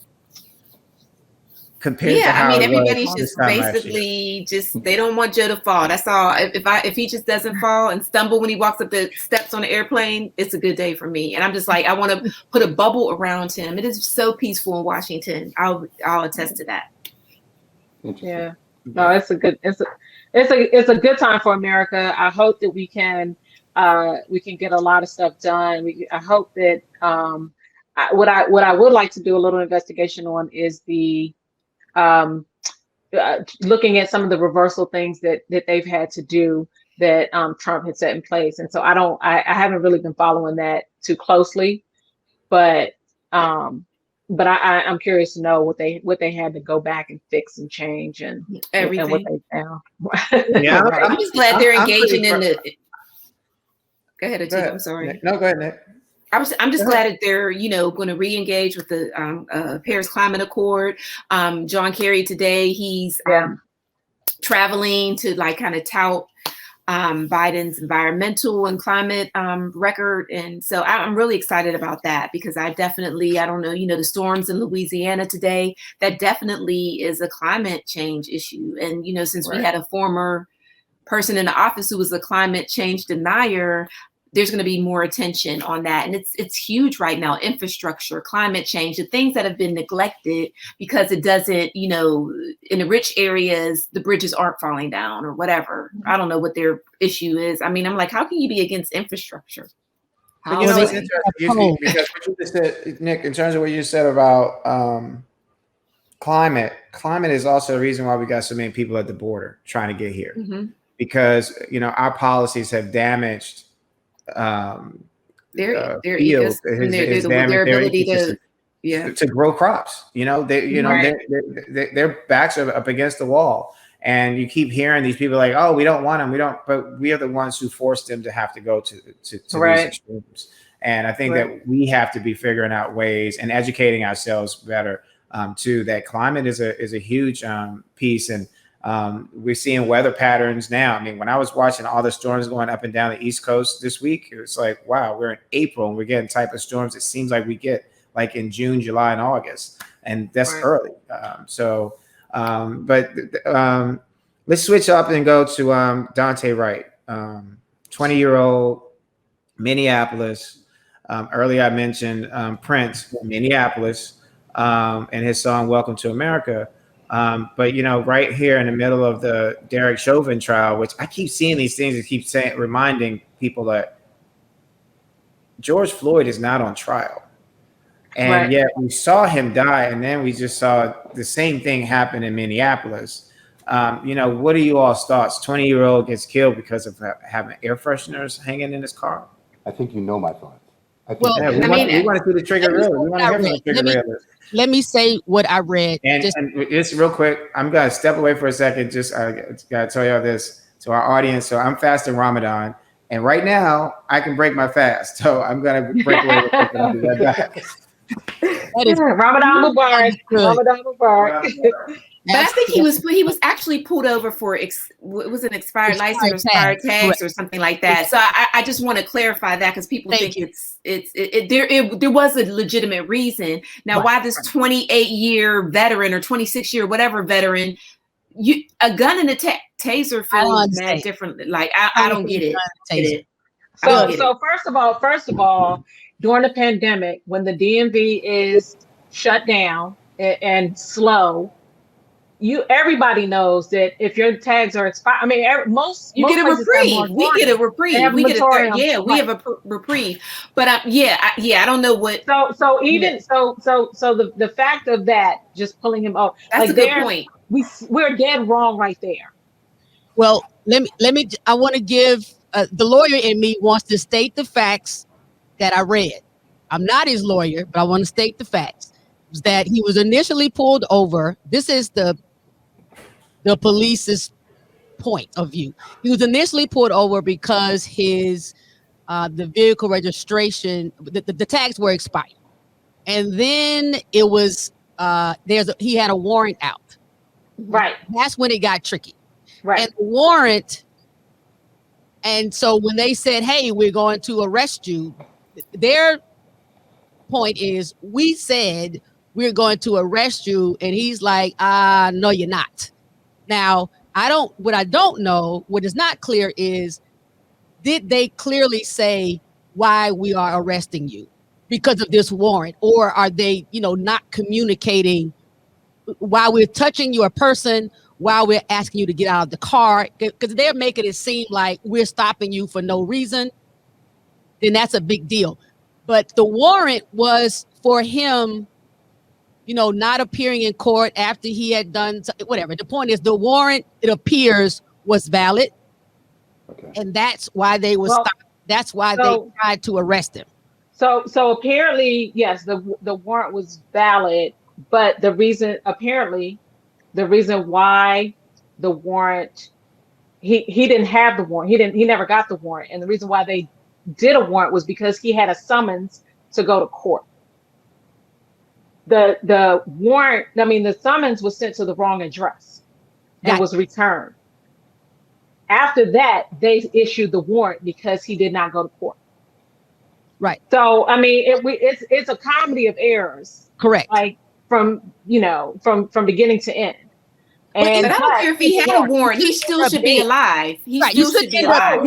Compared to how everybody's just basically they don't want Joe to fall. That's all. If he just doesn't fall and stumble when he walks up the steps on the airplane, it's a good day for me. And I'm just like, I want to put a bubble around him. It is so peaceful in Washington. I'll attest to that. Yeah. No, it's a it's a good time for America. I hope that we can get a lot of stuff done. I hope that what I would like to do a little investigation on is the um looking at some of the reversal things that they've had to do that Trump had set in place. And so I haven't really been following that too closely, but I'm curious to know what they had to go back and fix and change and Everything. and what they found. Yeah, Right. I'm just glad they're I'm engaging pretty in the. Go ahead, Go Atik. ahead, I'm sorry. Nick. No, go ahead, Nick. I'm just glad that they're, going to re-engage with the Paris Climate Accord. John Kerry today, he's traveling to like kind of tout Biden's environmental and climate record. And so I'm really excited about that because I don't know, the storms in Louisiana today, that definitely is a climate change issue. And, since we had a former person in the office who was a climate change denier, there's going to be more attention on that. And it's huge right now. Infrastructure, climate change, the things that have been neglected because it doesn't, in the rich areas, the bridges aren't falling down or whatever. I don't know what their issue is. I mean, I'm like, how can you be against infrastructure? But it's interesting because what you just said, Nick, in terms of what you said about climate is also the reason why we got so many people at the border trying to get here. Mm-hmm. Because, our policies have damaged their field, their ability to grow crops. Their backs are up against the wall, and you keep hearing these people like, "Oh, we don't want them. But we are the ones who forced them to have to go to these extremes. And I think that we have to be figuring out ways and educating ourselves better too. That climate is a huge piece, and we're seeing weather patterns now. I mean, when I was watching all the storms going up and down the East Coast this week, it was like, wow, we're in April and we're getting type of storms it seems like we get like in June, July, and August. And that's early. Let's switch up and go to Duante Wright, 20-year-old Minneapolis. Earlier I mentioned Prince, Minneapolis, and his song Welcome to America. But right here in the middle of the Derek Chauvin trial, which I keep seeing these things and keep reminding people that George Floyd is not on trial. And yet we saw him die, and then we just saw the same thing happen in Minneapolis. What are you all's thoughts? 20-year-old gets killed because of having air fresheners hanging in his car. I think my thoughts. We want to see the Triggered Realist. We want to hear from the Triggered Realist. Let me say what I read. And just real quick, I'm going to step away for a second. Just I got to tell y'all this to our audience. So I'm fasting Ramadan. And right now, I can break my fast. So I'm going to break away with that. That is Ramadan Mubarak. Ramadan Mubarak. But I think he was actually pulled over for it was an expired license or expired tags or something like that. So I just want to clarify that because people think there was a legitimate reason. Now, why this 28-year veteran or 26-year whatever veteran, a gun and a taser feels mad different. Like I don't get it. So first of all, during the pandemic, when the DMV is shut down and slow, everybody knows that if your tags are expired, I mean, most get a reprieve. We get a reprieve. We have a reprieve. But I don't know what. So the fact of that, just pulling him off. That's a good point. We're dead wrong right there. Well, let me. I want to give the lawyer in me wants to state the facts that I read. I'm not his lawyer, but I want to state the facts. That he was initially pulled over. This is the police's point of view. He was initially pulled over because his the vehicle registration, the tags were expired, and then it was he had a warrant out. Right. That's when it got tricky. Right. And the warrant, and so when they said, "Hey, we're going to arrest you," their point is, we said we're going to arrest you, and he's like, no, you're not. Now, what I don't know, what is not clear is, did they clearly say why we are arresting you because of this warrant, or are they, not communicating while we're touching your person, while we're asking you to get out of the car, because they're making it seem like we're stopping you for no reason, then that's a big deal. But the warrant was for him, not appearing in court after he had done whatever. The point is, the warrant, it appears, was valid. Okay. And that's why they were stopped. That's why they tried to arrest him. So apparently, yes, the warrant was valid, but the reason why the warrant, he didn't have the warrant. He never got the warrant. And the reason why they did a warrant was because he had a summons to go to court. The warrant, the summons was sent to the wrong address and was returned. After that, they issued the warrant because he did not go to court. Right. So it's a comedy of errors. Correct. Like from beginning to end. But I don't care if he had a warrant. He still should be alive. He still should be alive.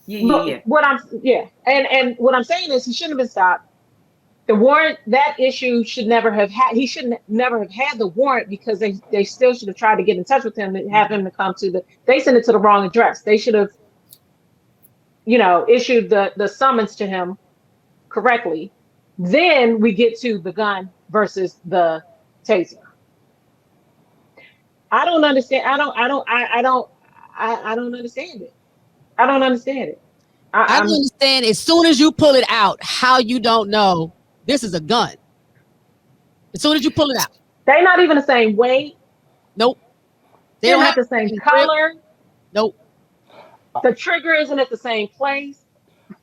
Yeah. And what I'm saying is he shouldn't have been stopped. The warrant, that issue should never have had. He shouldn't never have had the warrant because they still should have tried to get in touch with him and have him to come to they sent it to the wrong address. They should have, issued the summons to him correctly. Then we get to the gun versus the taser. I don't understand. I don't understand it. I don't understand it. I don't understand as soon as you pull it out, how you don't know this is a gun. As soon as you pull it out. They're not even the same weight. Nope. They don't have the same color. Nope. The trigger isn't at the same place.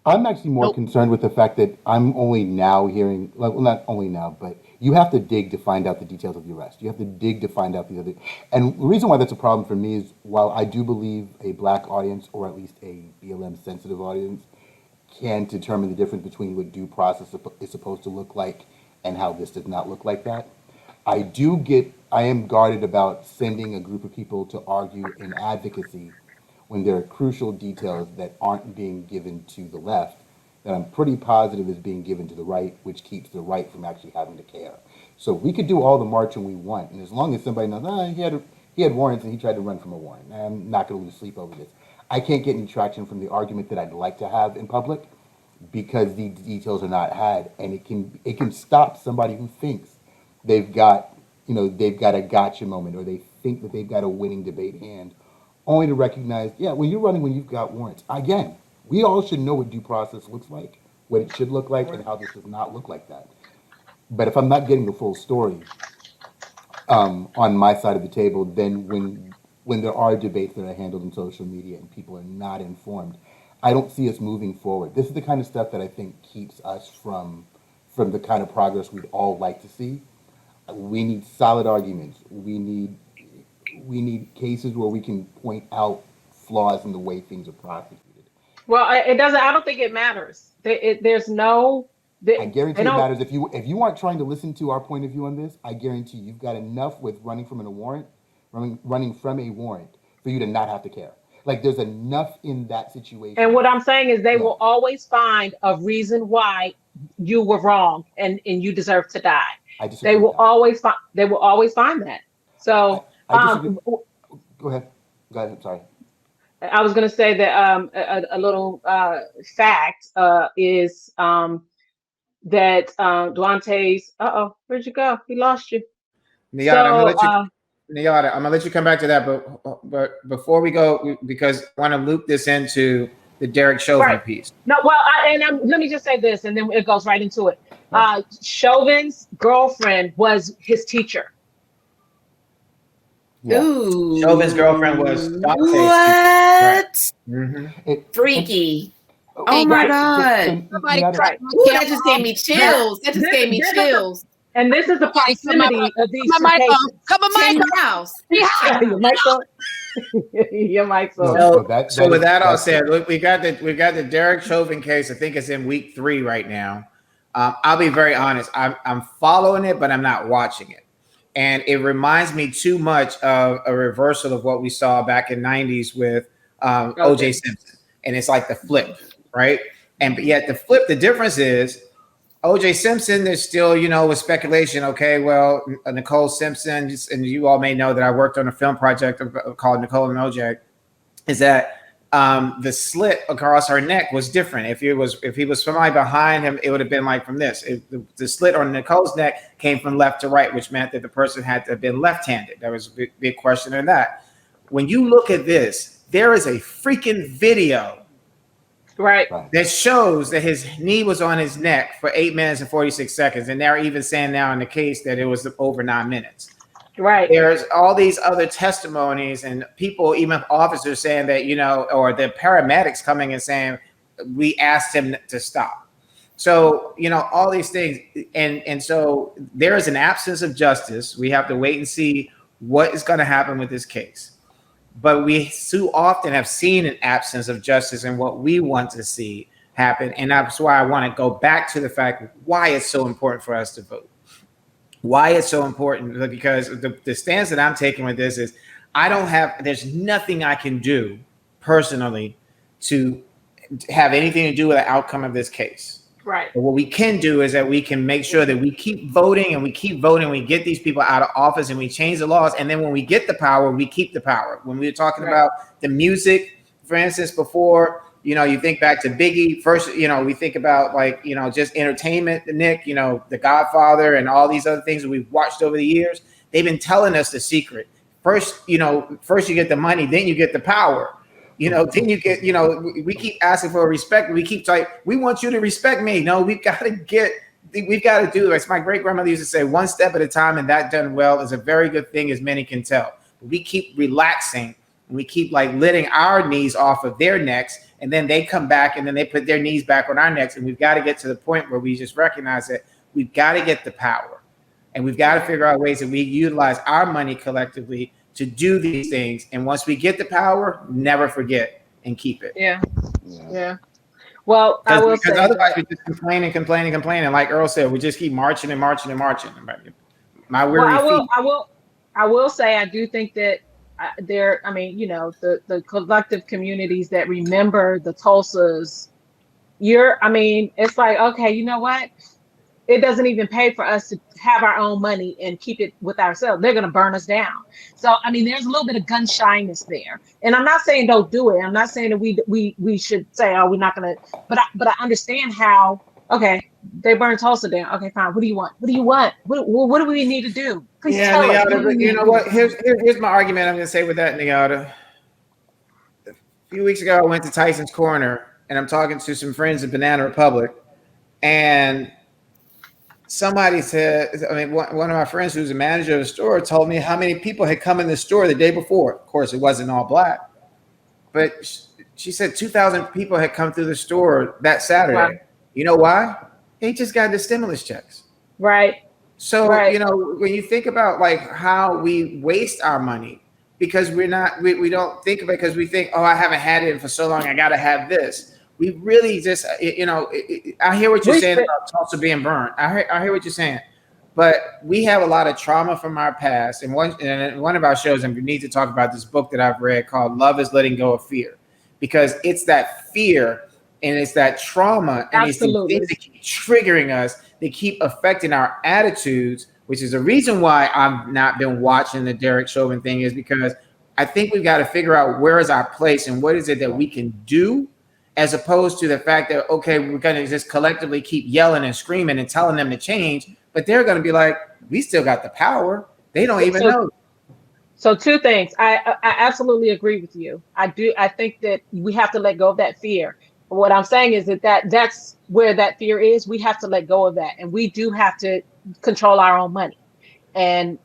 I'm actually more concerned with the fact that I'm only now hearing, well, not only now, but you have to dig to find out the details of the arrest. You have to dig to find out the other. And the reason why that's a problem for me is while I do believe a black audience, or at least a BLM sensitive audience, can determine the difference between what due process is supposed to look like and how this does not look like that. I am guarded about sending a group of people to argue in advocacy when there are crucial details that aren't being given to the left that I'm pretty positive is being given to the right, which keeps the right from actually having to care. So we could do all the marching we want, and as long as somebody knows, he had warrants and he tried to run from a warrant, I'm not going to lose sleep over this. I can't get any traction from the argument that I'd like to have in public because the details are not had, and it can stop somebody who thinks they've got a gotcha moment, or they think that they've got a winning debate hand, only to recognize, when you're running when you've got warrants. Again, we all should know what due process looks like, what it should look like, and how this does not look like that. But if I'm not getting the full story on my side of the table, then when there are debates that are handled in social media and people are not informed, I don't see us moving forward. This is the kind of stuff that I think keeps us from the kind of progress we'd all like to see. We need solid arguments. We need cases where we can point out flaws in the way things are prosecuted. Well, it doesn't. I don't think it matters. There's no. I guarantee it matters. If you aren't trying to listen to our point of view on this, I guarantee you've got enough with running from a warrant for you to not have to care. Like there's enough in that situation. And what I'm saying is they will always find a reason why you were wrong and you deserve to die. They will always find that. So Go ahead. I'm sorry. I was going to say that a little fact is that Duante's. Where'd you go? He lost you. Nyada, I'm gonna let you come back to that, but before we go, because I want to loop this into the Derek Chauvin piece. No, well, let me just say this, and then it goes right into it. Chauvin's girlfriend was his teacher. Yeah. Ooh. Chauvin's girlfriend was Duante's what? Teacher. Right. Mm-hmm. Freaky. Oh my God. That just gave me chills. That just gave me chills. And this is the proximity of these Come on, Mike. House. Your mic's on. So with that all said, look, we got the Derek Chauvin case. I think it's in week 3 right now. I'll be very honest. I'm following it, but I'm not watching it. And it reminds me too much of a reversal of what we saw back in '90s with O.J. Simpson. And it's like the flip, right? And but yet the difference is O.J. Simpson, there's still, with speculation. Okay, well, Nicole Simpson, and you all may know that I worked on a film project called Nicole and O.J. Is that the slit across her neck was different. If he was somebody behind him, it would have been like from this. The slit on Nicole's neck came from left to right, which meant that the person had to have been left-handed. There was a big question in that. When you look at this, there is a freaking video that shows that his knee was on his neck for 8 minutes and 46 seconds. And they're even saying now in the case that it was over 9 minutes. Right. There's all these other testimonies and people, even officers saying that, or the paramedics coming and saying, we asked him to stop. So, all these things. And so there is an absence of justice. We have to wait and see what is going to happen with this case. But we so often have seen an absence of justice and what we want to see happen. And that's why I want to go back to the fact why it's so important for us to vote. Why it's so important, because the stance that I'm taking with this is there's nothing I can do personally to have anything to do with the outcome of this case. Right. But what we can do is that we can make sure that we keep voting and we keep voting. We get these people out of office and we change the laws. And then when we get the power, we keep the power. When we were talking about the music, for instance, before, you think back to Biggie first, we think about just entertainment, Nick, The Godfather and all these other things that we've watched over the years. They've been telling us the secret. First you get the money, then you get the power. Then you get, we keep asking for respect. We keep like, we want you to respect me. No, we've got to do, as my great grandmother used to say, one step at a time. And that done well is a very good thing, as many can tell. We keep relaxing. We keep letting our knees off of their necks. And then they come back and then they put their knees back on our necks. And we've got to get to the point where we just recognize that we've got to get the power. And we've got to figure out ways that we utilize our money collectively to do these things. And once we get the power, never forget and keep it. Yeah. Well, I will say, otherwise we just complaining. Like Earl said, we just keep marching and marching and marching. My weary feet. I will say, I do think that the collective communities that remember the Tulsas, it's like, okay, you know what? It doesn't even pay for us to have our own money and keep it with ourselves. They're going to burn us down. So, there's a little bit of gun shyness there. And I'm not saying don't do it. I'm not saying that we should say, oh, we're not going to, but I understand how, okay, they burned Tulsa down. Okay, fine. What do you want? What do we need to do? Please tell us. You know what? Here's my argument I'm going to say with that, Nyada. A few weeks ago, I went to Tyson's Corner and I'm talking to some friends at Banana Republic, and somebody said, one of my friends who's a manager of the store told me how many people had come in the store the day before. Of course, it wasn't all black, but she said 2,000 people had come through the store that Saturday. Wow. You know why? They just got the stimulus checks. Right. So, when you think about how we waste our money because we don't think of it because we think, oh, I haven't had it for so long, I got to have this. We really just, I hear what you're saying about Tulsa being burnt. I hear what you're saying, but we have a lot of trauma from our past. And one of our shows, and we need to talk about this book that I've read called "Love Is Letting Go of Fear," because it's that fear and it's that trauma and Absolutely. It's the things that keep triggering us. They keep affecting our attitudes, which is the reason why I've not been watching the Derek Chauvin thing, is because I think we've got to figure out where is our place and what is it that we can do, as opposed to the fact that, okay, we're going to just collectively keep yelling and screaming and telling them to change, but they're going to be like, we still got the power. They don't even know. So two things. I absolutely agree with you. I think that we have to let go of that fear. But what I'm saying is that's where that fear is. We have to let go of that. And we do have to control our own money and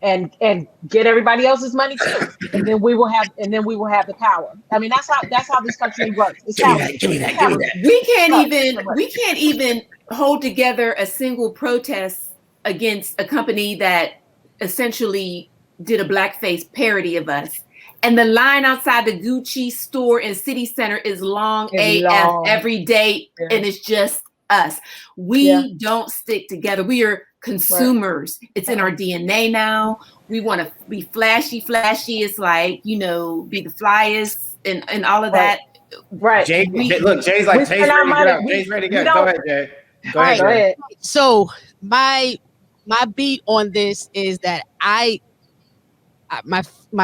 get everybody else's money too. And then we will have the power. That's how this country works. Give me that. We can't even hold together a single protest against a company that essentially did a blackface parody of us. And the line outside the Gucci store in City Center is long AF every day. Yeah. And it's just us. We don't stick together. We are consumers. Right. It's in our DNA now. We want to be flashy. It's like, be the flyest and all of that. Right. Jay's ready to go. Jay's ready to go. Go ahead, Jay. Go ahead. Go ahead. So my beat on this is that my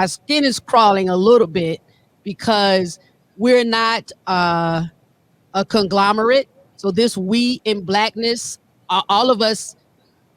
skin is crawling a little bit because we're not a conglomerate. So this we in blackness, all of us,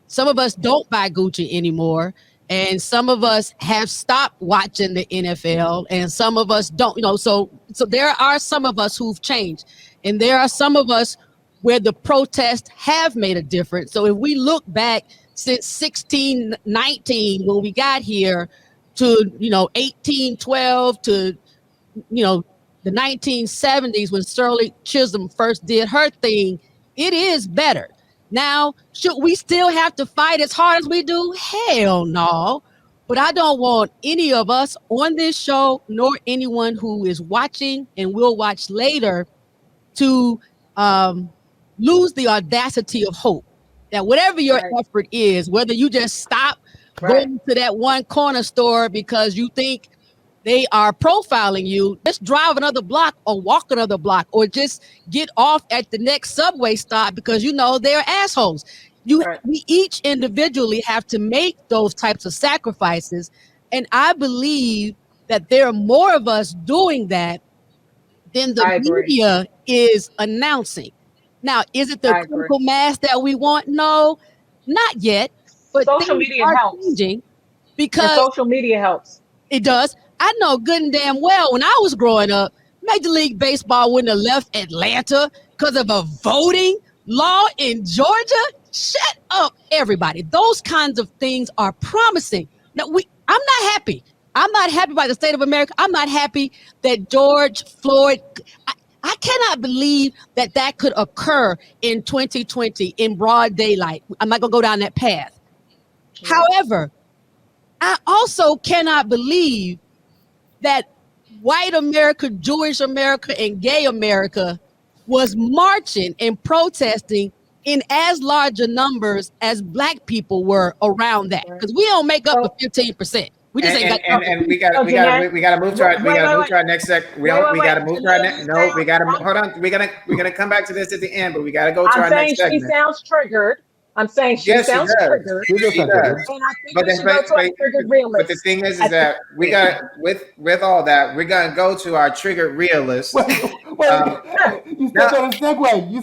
some of us don't buy Gucci anymore. And some of us have stopped watching the NFL and some of us don't, so there are some of us who've changed and there are some of us where the protests have made a difference. So if we look back since 1619, when we got here, to 1812 to the 1970s when Shirley Chisholm first did her thing, it is better. Now, should we still have to fight as hard as we do? Hell no. But I don't want any of us on this show, nor anyone who is watching and will watch later, to lose the audacity of hope. That whatever your effort is, whether you just stop going to that one corner store because you think they are profiling you, just drive another block or walk another block or just get off at the next subway stop because they're assholes. We each individually have to make those types of sacrifices. And I believe that there are more of us doing that than the media is announcing. Now, is it the critical mass that we want? No, not yet. But social media helps. Changing because social media helps. It does. I know good and damn well when I was growing up, Major League Baseball wouldn't have left Atlanta because of a voting law in Georgia. Shut up, everybody. Those kinds of things are promising. Now, I'm not happy. I'm not happy by the state of America. I'm not happy that George Floyd. I cannot believe that could occur in 2020 in broad daylight. I'm not going to go down that path. Yeah. However, I also cannot believe that white America, Jewish America, and gay America was marching and protesting in as large a numbers as black people were around that. Because we don't make up a 15%. We just ain't got. And we got to move to our next sec. We got to move to our next. No, we got to hold on. We're gonna come back to this at the end, but we got to go to our next segment. She sounds triggered. I'm saying she sounds triggered. She does. And I think we should go to a triggered realist. But the thing is that we got with all that, we're gonna go to our triggered realist. Wait, you stepped on a segue.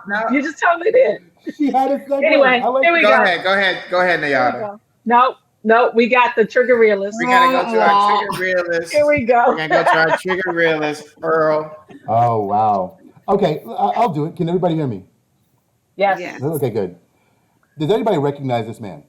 No. You just totally did. She had a segue. Anyway, here we go. Go ahead, Nayada. No, we got the trigger realist. We gotta go to our trigger realist. Here we go. We're gonna go to our trigger realist, Earl. Oh wow. Okay, I'll do it. Can everybody hear me? Yes. Okay, good. Does anybody recognize this man?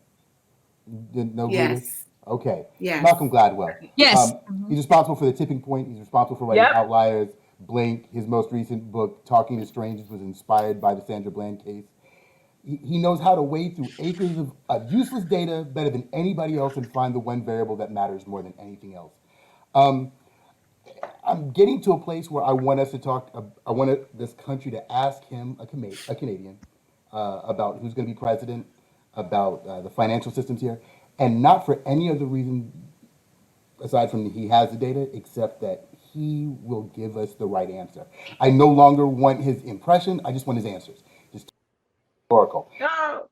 No. Yes. Okay. Yes. Malcolm Gladwell. Yes. He's responsible for The Tipping Point. He's responsible for writing Outliers, Blink. His most recent book, Talking to Strangers, was inspired by the Sandra Bland case. He knows how to wade through acres of useless data better than anybody else and find the one variable that matters more than anything else. I'm getting to a place where I want us to talk. I want this country to ask him, a Canadian, about who's going to be president, about the financial systems here, and not for any other reason aside from he has the data, except that he will give us the right answer. I no longer want his impression. I just want his answers. Just oracle. No.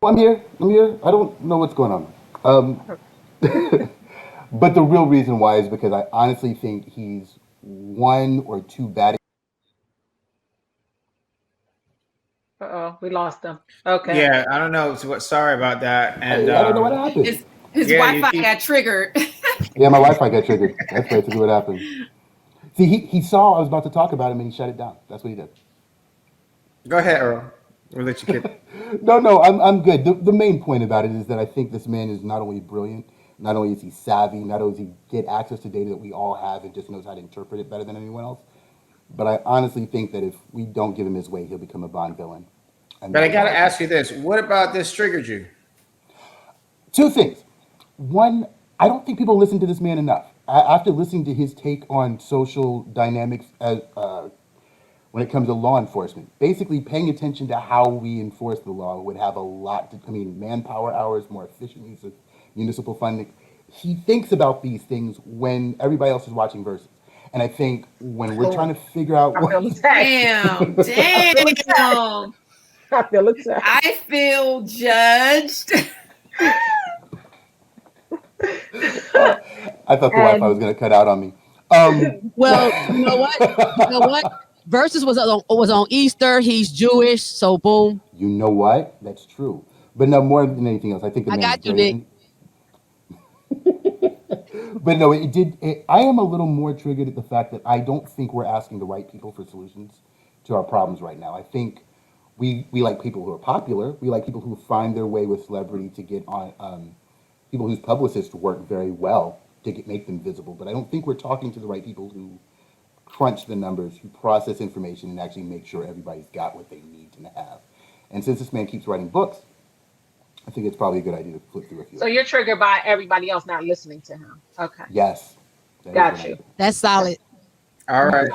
I'm here. I don't know what's going on. But the real reason why is because I honestly think he's one or two bad. We lost him. Okay. Yeah, I don't know. Sorry about that. And I don't know what happened. His Wi-Fi got triggered. Yeah, my Wi-Fi got triggered. That's basically what happened. See, he saw I was about to talk about him and he shut it down. That's what he did. Go ahead, Earl. We'll let you get. No, I'm good. The main point about it is that I think this man is not only brilliant, not only is he savvy, not only does he get access to data that we all have and just knows how to interpret it better than anyone else, but I honestly think that if we don't give him his way, he'll become a Bond villain. But I got to ask you this. What about this triggered you? Two things. One, I don't think people listen to this man enough. After listening to his take on social dynamics as, when it comes to law enforcement, basically paying attention to how we enforce the law would have a lot to, manpower hours, more efficient use of municipal funding. He thinks about these things when everybody else is watching Verzuz. And I think when we're trying to figure out I feel attacked. Damn. I feel attacked. I feel judged. I thought the Wi-Fi was going to cut out on me. Well, you know what? You know what? Versus was on Easter. He's Jewish, so boom. You know what? That's true. But no, more than anything else, I think the I man got is you, very- Nick. But no, I am a little more triggered at the fact that I don't think we're asking the right people for solutions to our problems right now. I think we like people who are popular. We like people who find their way with celebrity to get on, people whose publicists work very well to make them visible. But I don't think we're talking to the right people who crunch the numbers, who process information, and actually make sure everybody's got what they need to have. And since this man keeps writing books, I think it's probably a good idea to flip through a few. So you're triggered by everybody else not listening to him. Okay. Yes. Got you. That's solid. All right.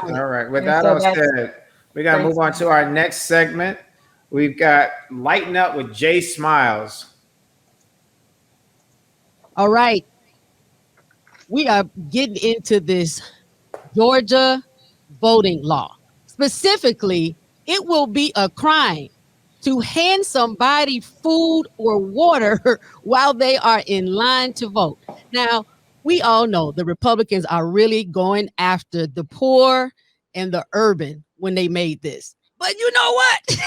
With And that so all said, we got to move on to our next segment. We've got Lighten Up with JSmiles. All right. We are getting into this Georgia voting law. Specifically, it will be a crime to hand somebody food or water while they are in line to vote. Now, we all know the Republicans are really going after the poor and the urban when they made this. But you know what?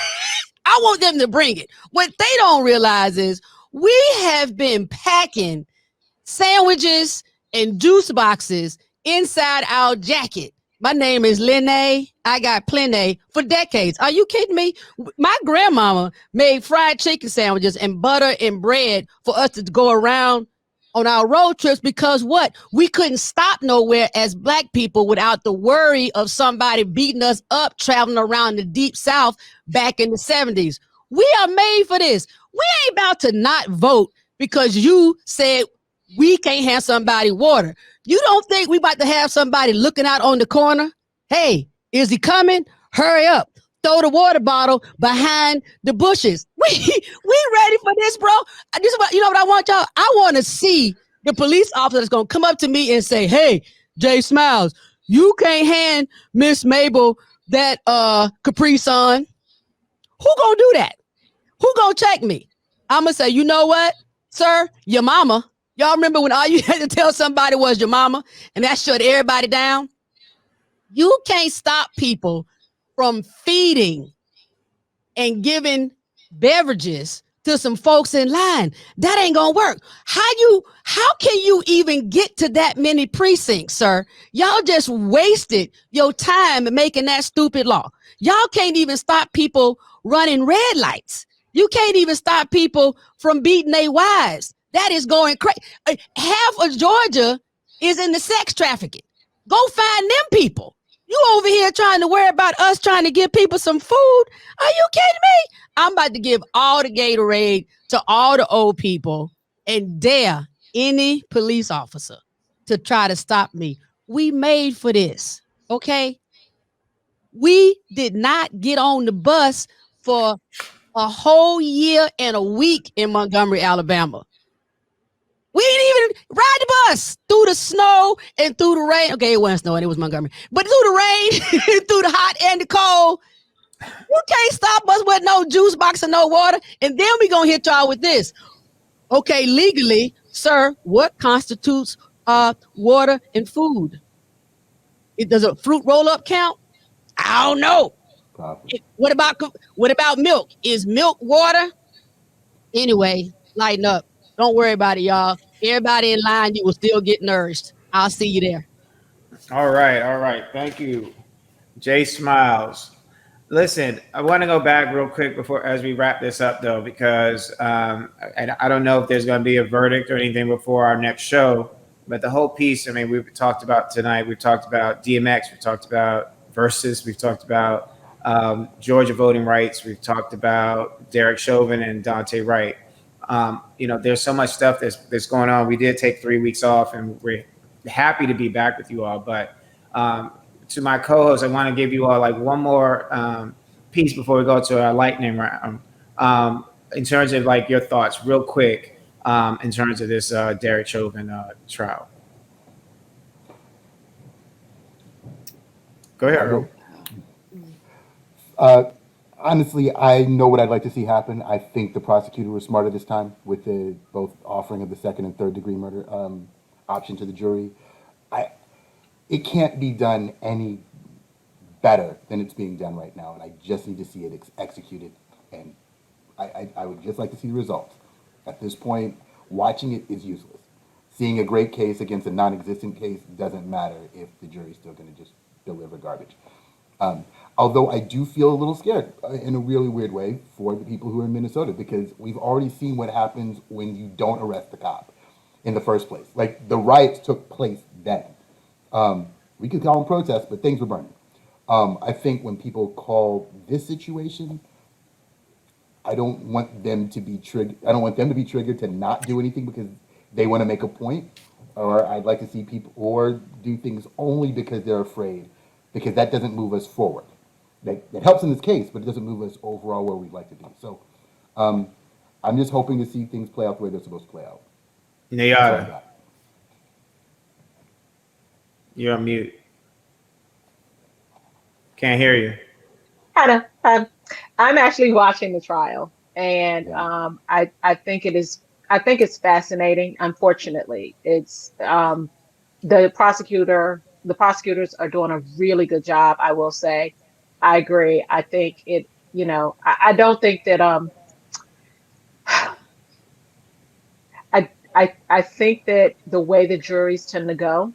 I want them to bring it. What they don't realize is we have been packing sandwiches and juice boxes inside our jacket. My name is Lene. I got plenty for decades. Are you kidding me? My grandmama made fried chicken sandwiches and butter and bread for us to go around on our road trips because what? We couldn't stop nowhere as Black people without the worry of somebody beating us up traveling around the deep South back in the 70s. We are made for this. We ain't about to not vote because you said we can't have somebody water. You don't think we about to have somebody looking out on the corner? Hey, is he coming? Hurry up. Throw the water bottle behind the bushes. We ready for this, bro. You know what I want, y'all? I want to see the police officer that's going to come up to me and say, hey, JSmiles, you can't hand Miss Mabel that Capri Sun. Who going to do that? Who going to check me? I'm going to say, you know what, sir? Your mama. Y'all remember when all you had to tell somebody was your mama and that shut everybody down? You can't stop people from feeding and giving beverages to some folks in line. That ain't gonna work. How can you even get to that many precincts, sir? Y'all just wasted your time making that stupid law. Y'all can't even stop people running red lights. You can't even stop people from beating their wives. That is going crazy. Half of Georgia is in the sex trafficking. Go find them people. You over here trying to worry about us trying to give people some food? Are you kidding me? I'm about to give all the Gatorade to all the old people and dare any police officer to try to stop me. We made for this, okay? We did not get on the bus for a whole year and a week in Montgomery, Alabama. We didn't even ride the bus through the snow and through the rain. Okay, it wasn't snowing, it was Montgomery. But through the rain, through the hot and the cold, you can't stop us with no juice box and no water. And then we're going to hit y'all with this. Okay, legally, sir, what constitutes water and food? Does a fruit roll-up count? I don't know. What about milk? Is milk water? Anyway, lighten up. Don't worry about it, y'all. Everybody in line, you will still get nourished. I'll see you there. All right. Thank you, JSmiles. Listen, I want to go back real quick as we wrap this up, though, because and I don't know if there's going to be a verdict or anything before our next show. But the whole piece, I mean, we've talked about tonight. We've talked about DMX. We've talked about Verzuz. We've talked about Georgia voting rights. We've talked about Derek Chauvin and Duante Wright. There's so much stuff that's going on. We did take 3 weeks off, and we're happy to be back with you all. But to my co-host, I want to give you all like one more piece before we go to our lightning round. In terms of like your thoughts, real quick, in terms of this Derek Chauvin trial. Go ahead, Earl. Honestly, I know what I'd like to see happen. I think the prosecutor was smarter this time with the both offering of the second and third degree murder option to the jury. It can't be done any better than it's being done right now, and I just need to see it executed. And I would just like to see the results. At this point, watching it is useless. Seeing a great case against a non-existent case doesn't matter if the jury's still going to just deliver garbage. Although I do feel a little scared in a really weird way for the people who are in Minnesota, because we've already seen what happens when you don't arrest the cop in the first place. Like, the riots took place then. We could call them protests, but things were burning. I think when people call this situation, I don't want them to be triggered. I don't want them to be triggered to not do anything because they want to make a point, or I'd like to see people or do things only because they're afraid, because that doesn't move us forward. That helps in this case, but it doesn't move us overall where we'd like to be. So I'm just hoping to see things play out the way they're supposed to play out. Nayada, you're on mute. Can't hear you. I'm actually watching the trial, and I think it's fascinating. Unfortunately, it's the prosecutors are doing a really good job. I will say, I agree. I think it. I don't think that I think that the way the juries tend to go,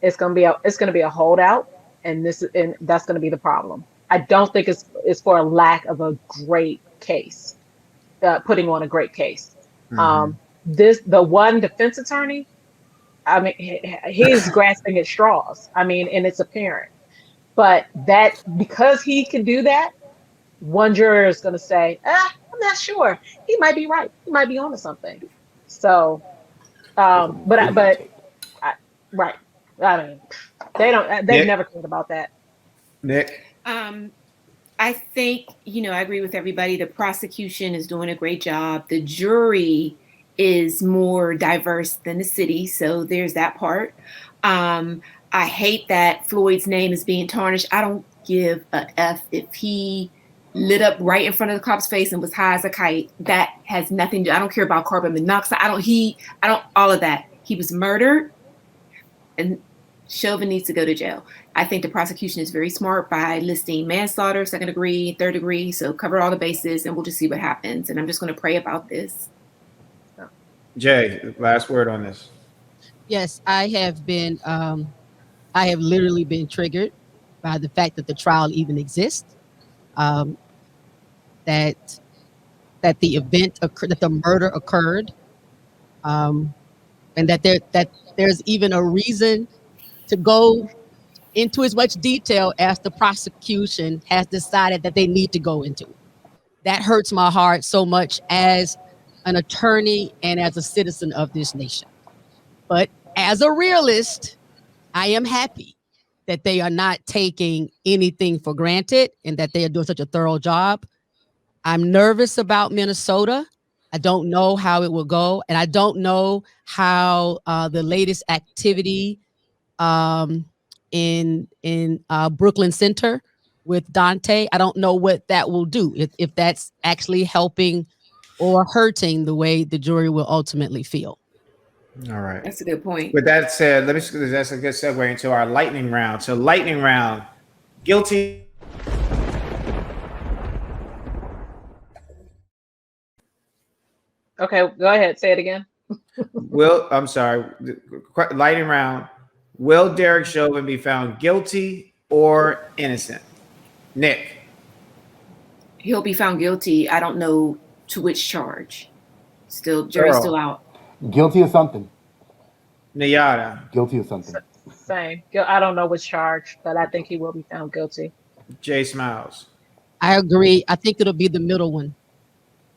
it's going to be a holdout, and that's going to be the problem. I don't think it's for a lack of a great case, putting on a great case. Mm-hmm. The one defense attorney, I mean, he's grasping at straws. I mean, and it's apparent. But that, because he can do that, one juror is going to say, I'm not sure. He might be right. He might be onto something. So, right. I mean, they've never cared about that. Nick? I think, I agree with everybody. The prosecution is doing a great job. The jury is more diverse than the city. So there's that part. I hate that Floyd's name is being tarnished. I don't give a F if he lit up right in front of the cop's face and was high as a kite. That has nothing to, I don't care about carbon monoxide. I don't, all of that. He was murdered, and Chauvin needs to go to jail. I think the prosecution is very smart by listing manslaughter, second degree, third degree. So cover all the bases, and we'll just see what happens. And I'm just going to pray about this. Jay, last word on this. Yes, I have literally been triggered by the fact that the trial even exists. That the event occurred, that the murder occurred, and that there's even a reason to go into as much detail as the prosecution has decided that they need to go into. That hurts my heart so much as an attorney and as a citizen of this nation. But as a realist, I am happy that they are not taking anything for granted and that they are doing such a thorough job. I'm nervous about Minnesota. I don't know how it will go. And I don't know how the latest activity in Brooklyn Center with Duante, I don't know what that will do, if that's actually helping or hurting the way the jury will ultimately feel. All right. That's a good point. With that said, that's a good segue into our lightning round. So lightning round, guilty. Okay, go ahead. Say it again. I'm sorry. Lightning round. Will Derek Chauvin be found guilty or innocent? Nick? He'll be found guilty. I don't know to which charge. Jury's Earl. still out. Guilty of something. Nayada? Guilty of something. Same. I don't know which charge, but I think he will be found guilty. JSmiles? I agree. I think it'll be the middle one.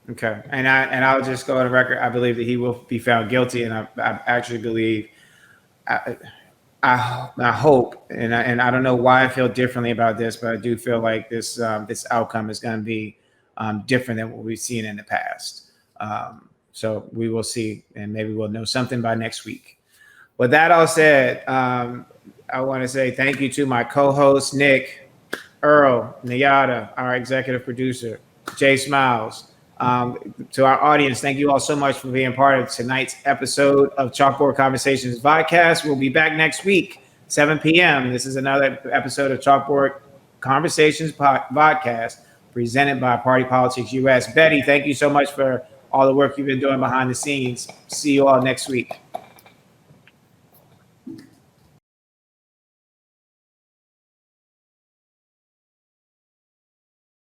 Okay, and I'll just go on the record. I believe that he will be found guilty, and I actually believe, I hope, and I don't know why I feel differently about this, but I do feel like this outcome is going to be different than what we've seen in the past. So we will see, and maybe we'll know something by next week. With that all said, I want to say thank you to my co-host, Nick, Earl, Niyata, our executive producer, JSmiles. To our audience, thank you all so much for being part of tonight's episode of Chalkboard Conversations Vodcast. We'll be back next week, 7 p.m. This is another episode of Chalkboard Conversations Vodcast presented by Party Politics US. Betty, thank you so much for all the work you've been doing behind the scenes. See you all next week.